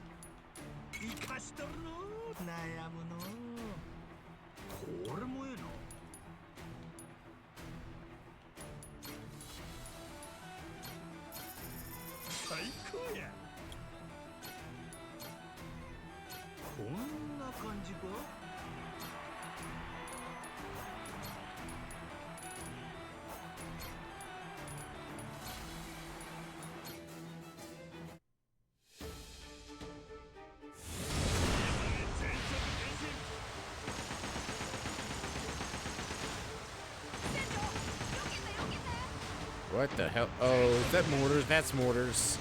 What the hell? Oh, is that mortars? That's mortars.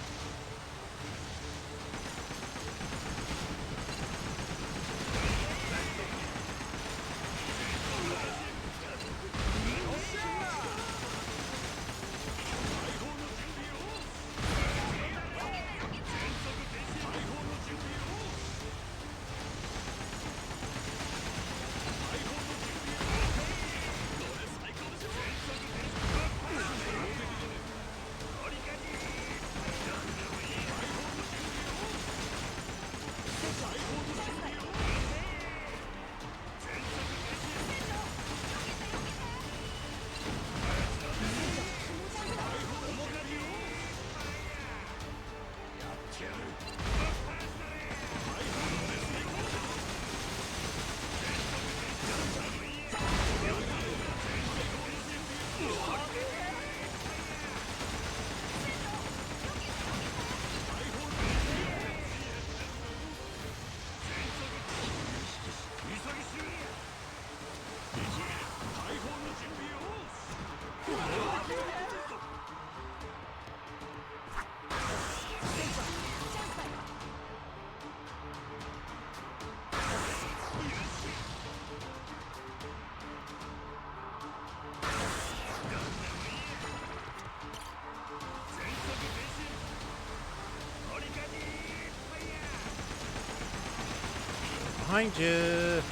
behind you.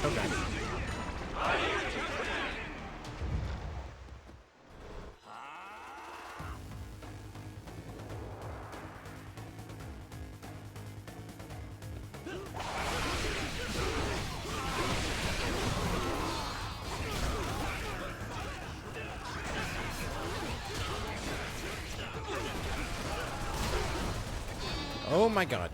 Oh god. Oh my god.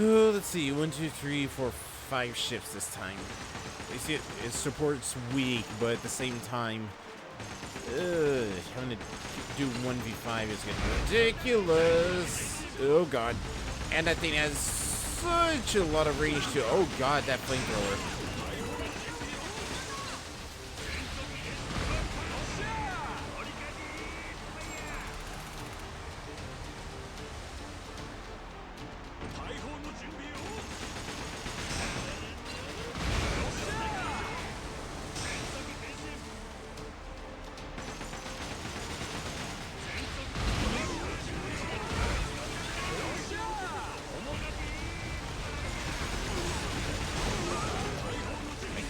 Oh, let's see. 1, 2, 3, 4, 5 shifts this time. You see, it supports weak, but at the same time, having to do 1v5 is getting ridiculous. Oh god. And that thing has such a lot of range too. Oh god, that flamethrower.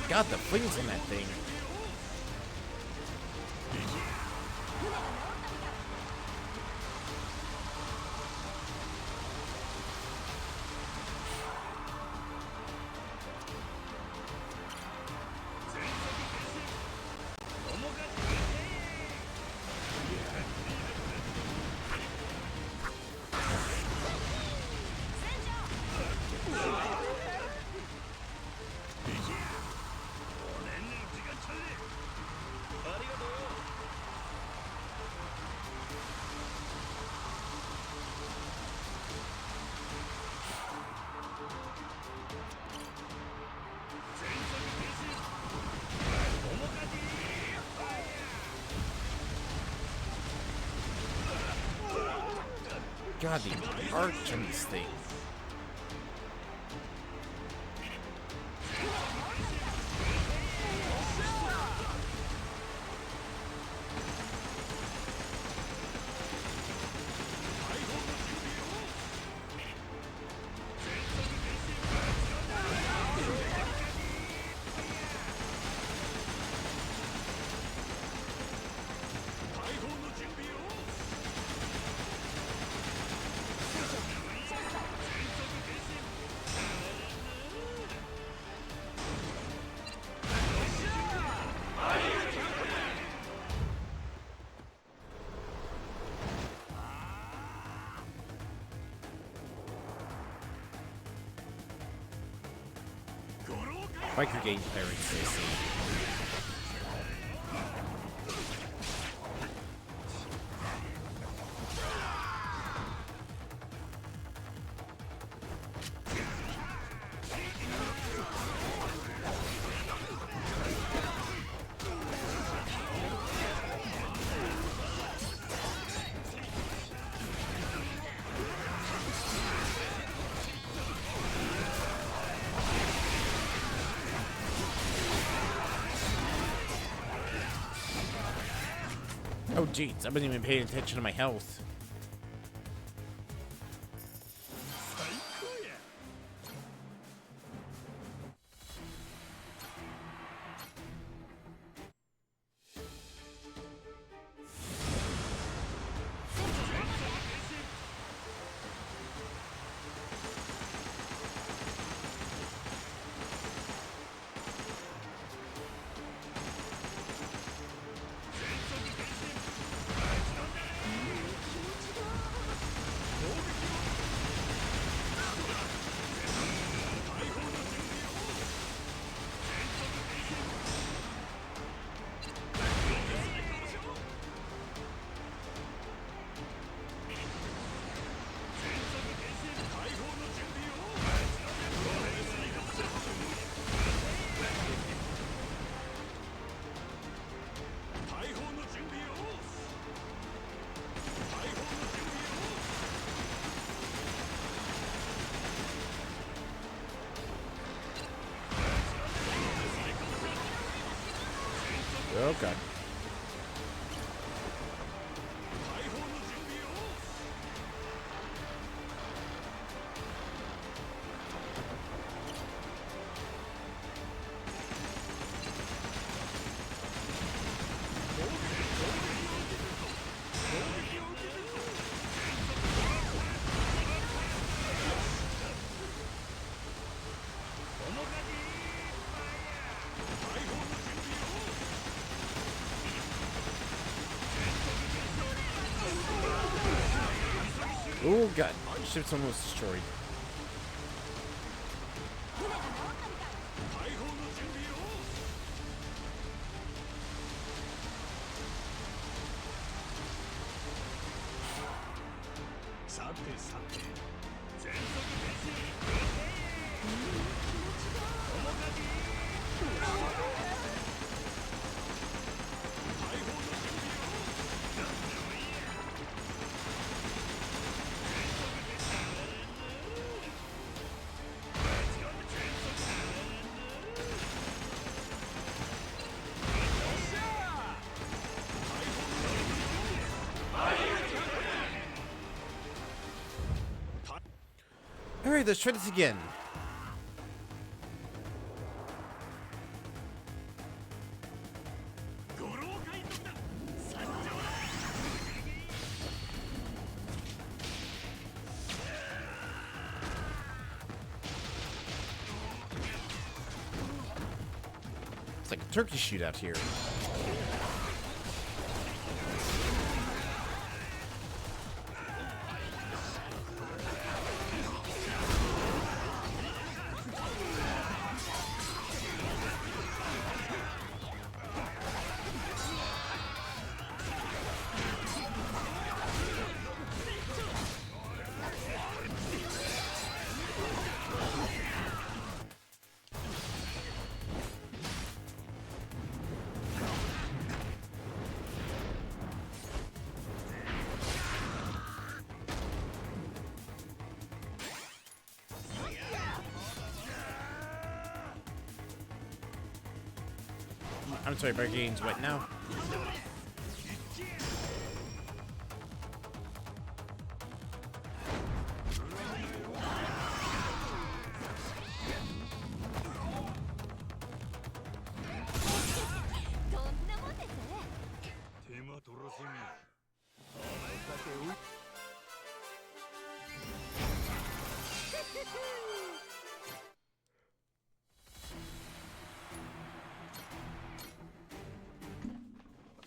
God, the flames on that thing. God, the arch on this thing. Biker game pirates, I see. Oh jeez, I wasn't even paying attention to my health. Oh god. Oh god, ship's almost destroyed. Alright, let's try this again. It's like a turkey shootout here. I'm sorry, my game's wet now.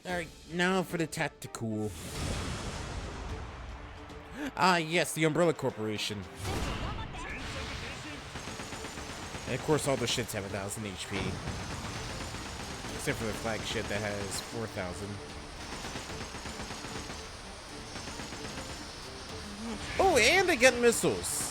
Alright, now for the tactical. Ah, yes, the Umbrella Corporation. And of course, all the shits have 1,000 HP. Except for the flagship that has 4,000. Oh, and they get missiles.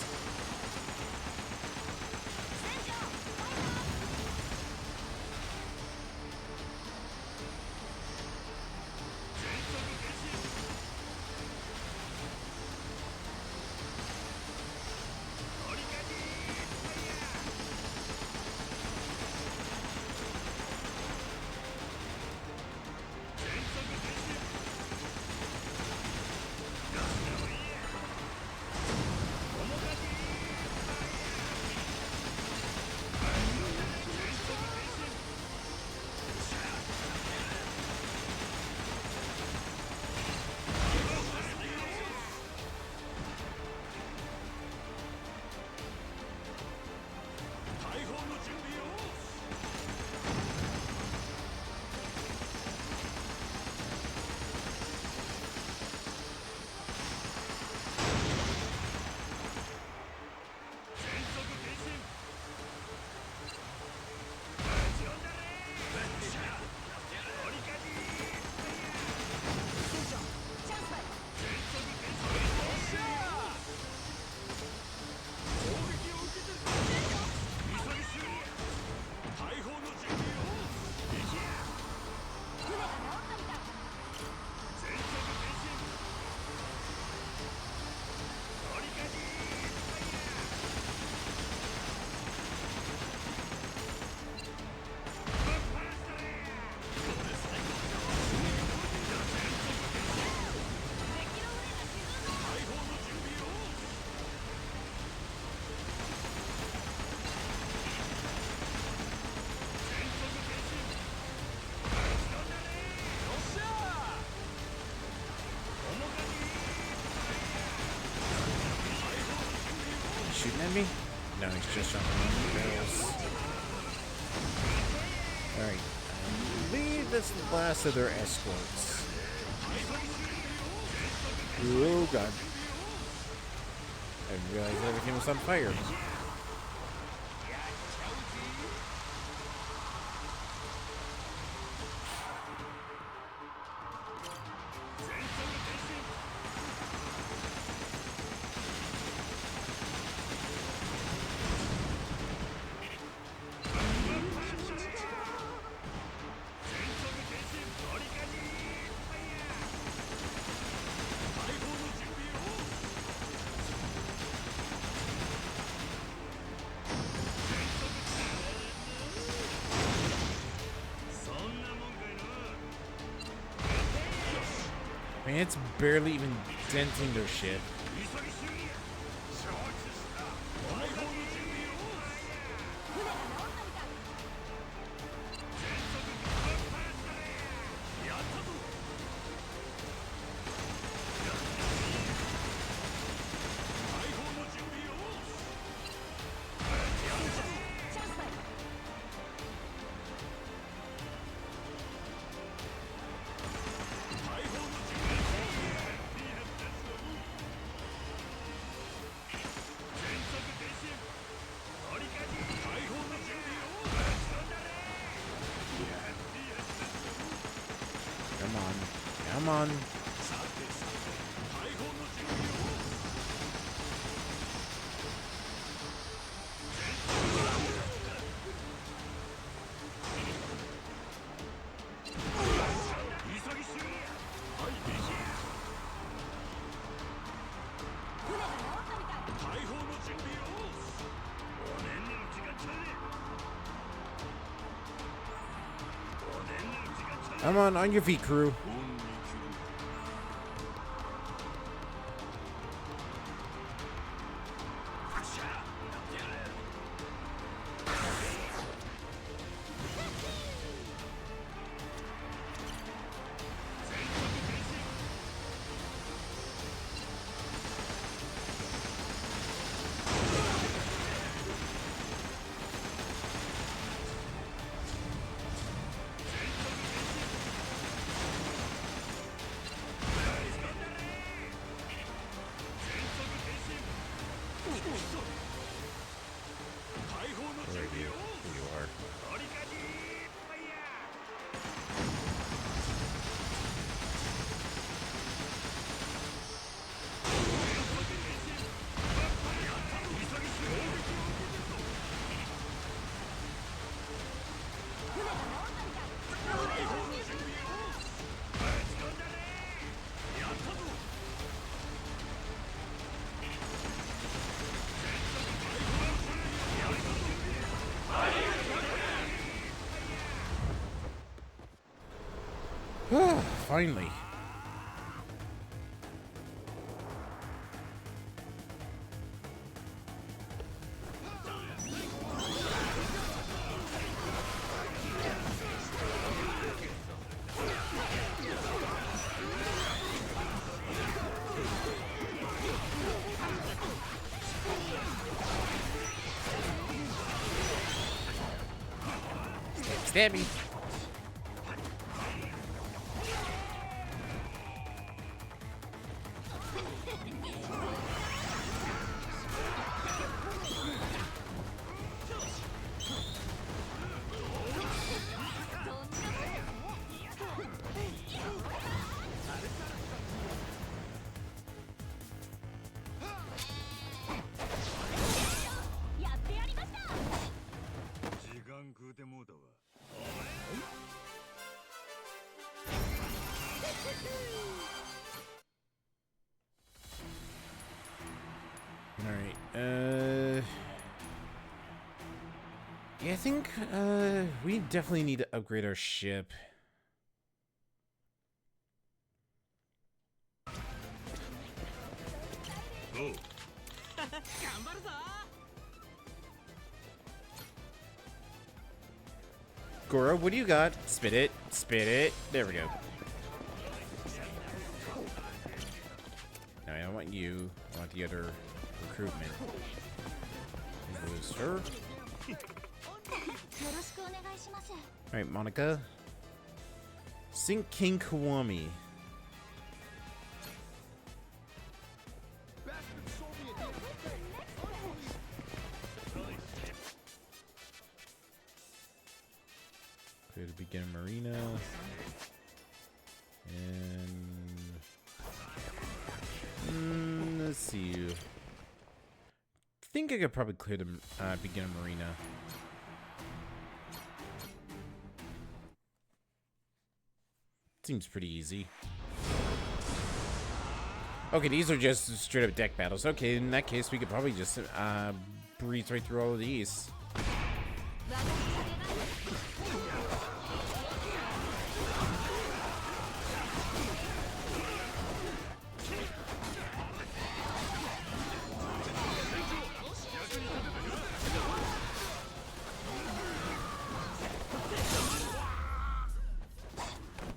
shooting at me? No, he's just jumping on the barrels. Alright. I believe that's the last of their escorts. Oh god. I didn't realize everything was on fire. I mean, it's barely even denting their ship. Come on. Come on your feet, crew. Finally. Stab me. Alright, yeah, I think, we definitely need to upgrade our ship. Oh. Goro, what do you got? Spit it. Spit it. There we go. No, I don't want you. I want the other recruitment. was her. Alright, Monica. Sink King Kiwami. Clear the beginner marina. And let's see. I think I could probably clear the beginner marina. Seems pretty easy. Okay, these are just straight up deck battles. Okay, in that case, we could probably just breeze right through all of these.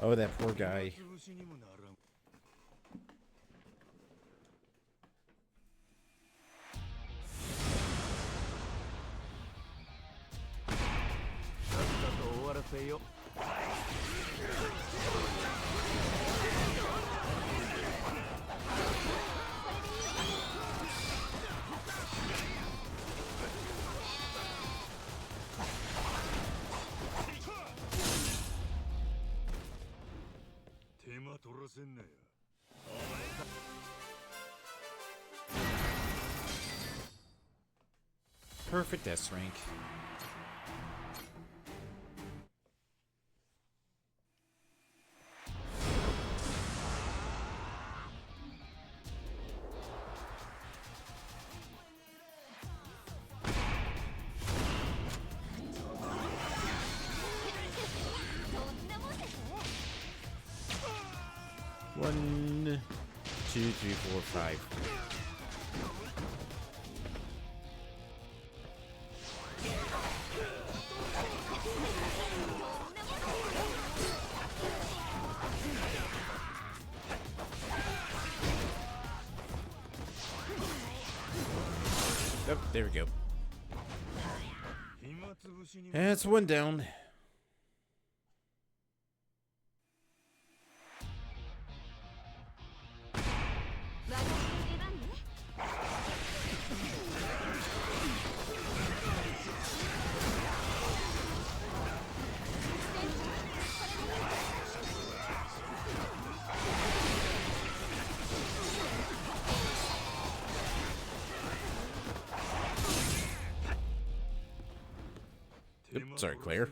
Oh, that poor guy. Perfect S rank. One, two, three, four, five. Oh, there we go. That's one down. Oops, sorry, Claire.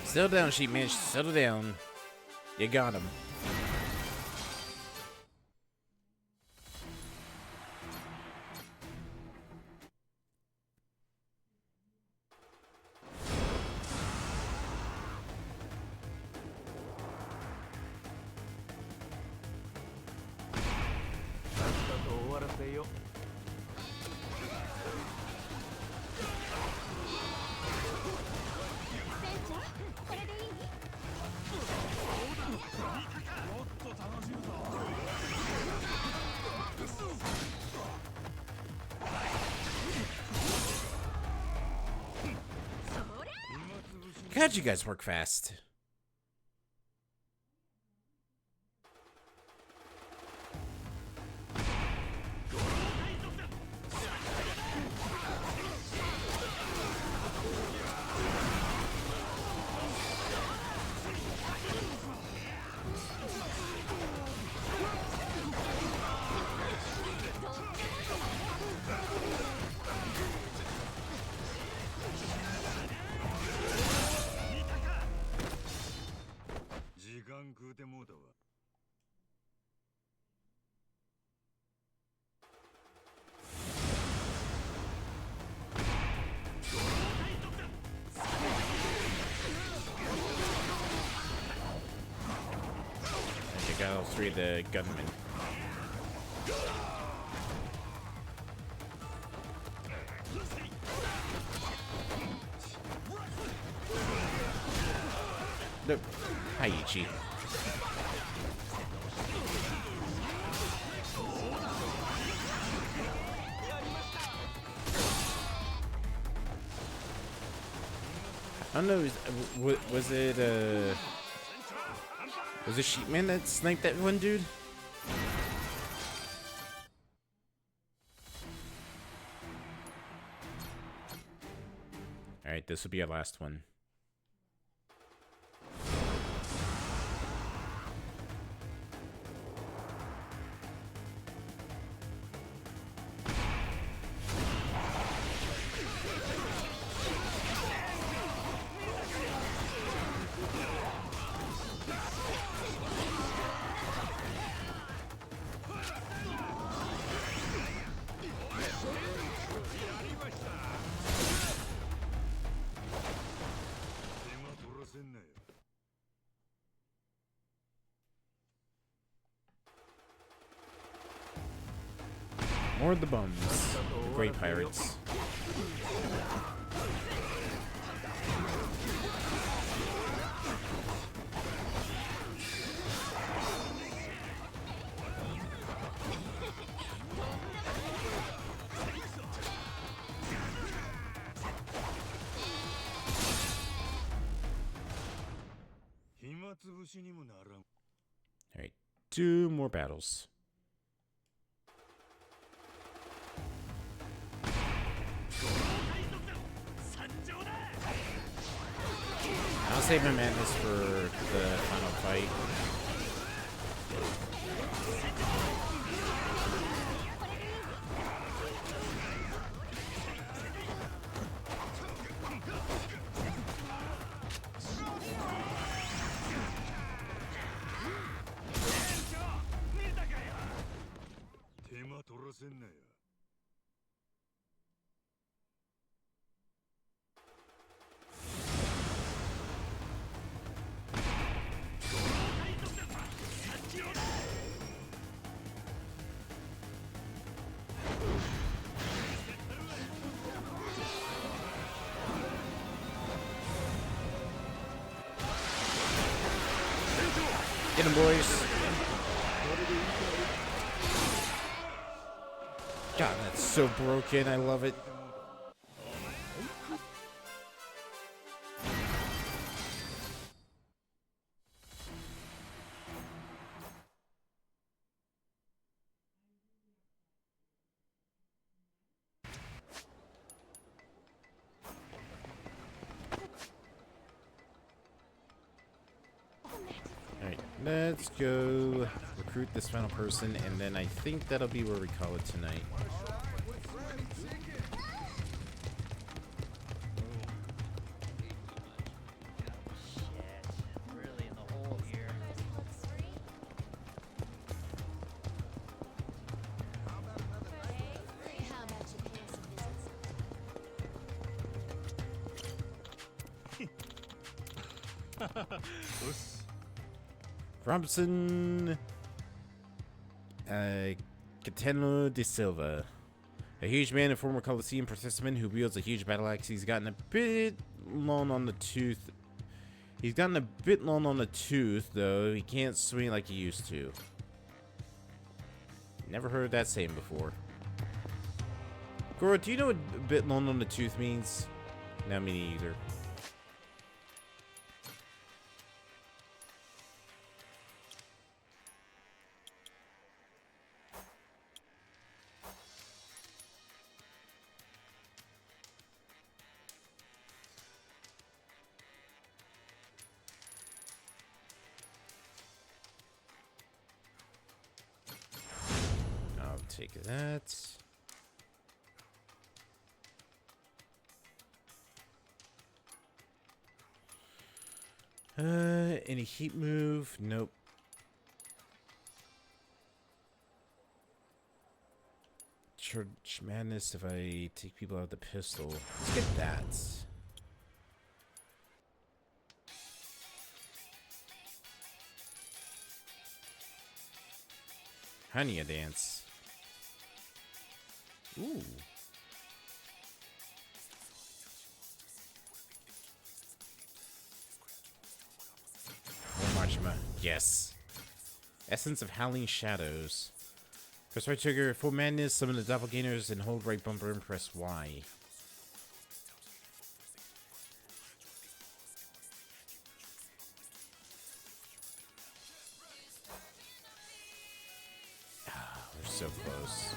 Settle down, Sheep Mitch. Settle down. You got him. God, you guys work fast. got all three of the gunmen. Nope. Hi, Ichi. I don't know. Was it Sheepman that sniped that one dude? All right, this will be our last one. More of the bums. The great pirates. Alright, 2 more battles. I'll save my madness for the final fight. Get him, boys. God, that's so broken. I love it. Alright, let's go recruit this final person, and then I think that'll be where we call it tonight. Really in the hole here. Robinson Cateno de Silva. A huge man and former Coliseum participant who wields a huge battle axe. He's gotten a bit long on the tooth. Though. He can't swing like he used to. Never heard that saying before. Goro, do you know what a bit long on the tooth means? No, me neither. I'll take that. Any heat move? Nope. Church Madness if I take people out of the pistol. Let's get that. Hanya dance. Ooh. More Machima. Yes. Essence of Howling Shadows. Press right trigger, full madness, summon the doppelgangers, and hold right bumper and press Y. Ah, we're so close.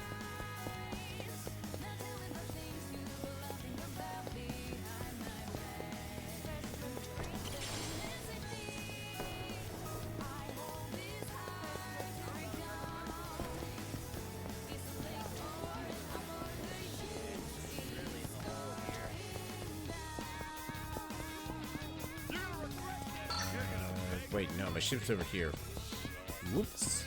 Wait, no, my ship's over here. Whoops.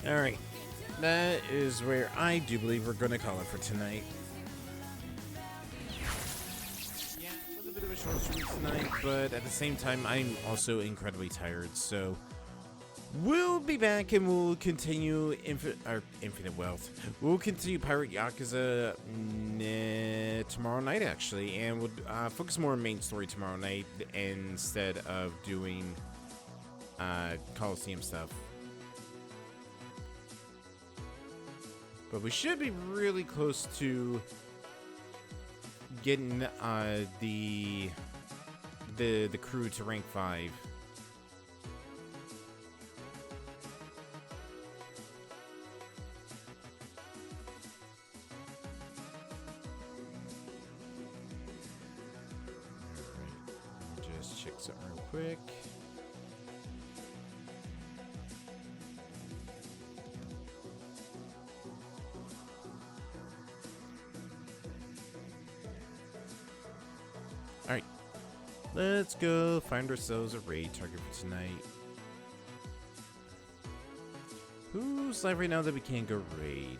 Alright, that is where I do believe we're going to call it for tonight. Yeah, it was a bit of a short stream tonight, but at the same time, I'm also incredibly tired, so we'll be back and we'll continue Infinite Wealth. We'll continue Pirate Yakuza tomorrow night, actually, and we'll focus more on main story tomorrow night instead of doing Coliseum stuff. But we should be really close to getting the crew to rank 5. Alright, just check something real quick. Alright, let's go find ourselves a raid target for tonight. Who's live right now that we can't go raid?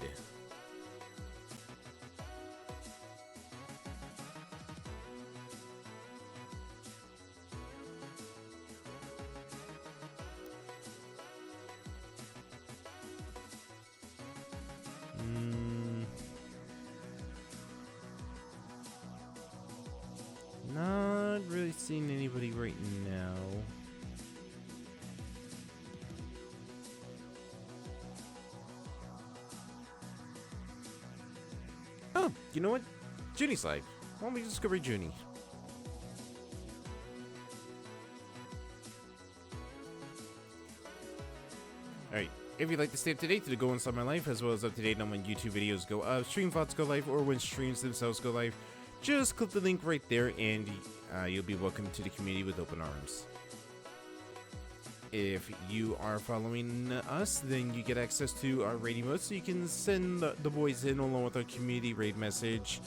Not really seeing anybody right now. Oh, you know what? Junie's live. Why don't we just go read Junie? Alright, if you'd like to stay up to date to go inside my life, as well as up to date on when YouTube videos go up, stream thoughts go live, or when streams themselves go live, just click the link right there and you'll be welcome to the community with open arms. If you are following us, then you get access to our raid emotes, so you can send the boys in along with our community raid message.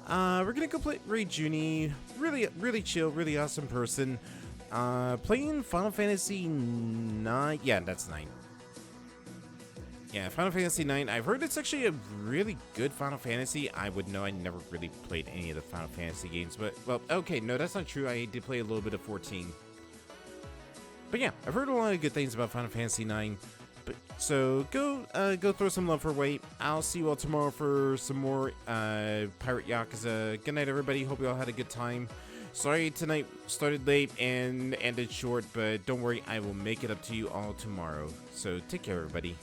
We're gonna go play raid Junie. Really chill, really awesome person. Playing Final Fantasy 9. Yeah, that's 9. Yeah, Final Fantasy 9. I've heard it's actually a really good Final Fantasy. I would know. I never really played any of the Final Fantasy games, but, well, okay, no, that's not true. I did play a little bit of 14. But yeah, I've heard a lot of good things about Final Fantasy 9. But so go throw some love her way. I'll see you all tomorrow for some more Pirate Yakuza. Good night, everybody. Hope you all had a good time. Sorry tonight started late and ended short, but don't worry, I will make it up to you all tomorrow. So take care, everybody.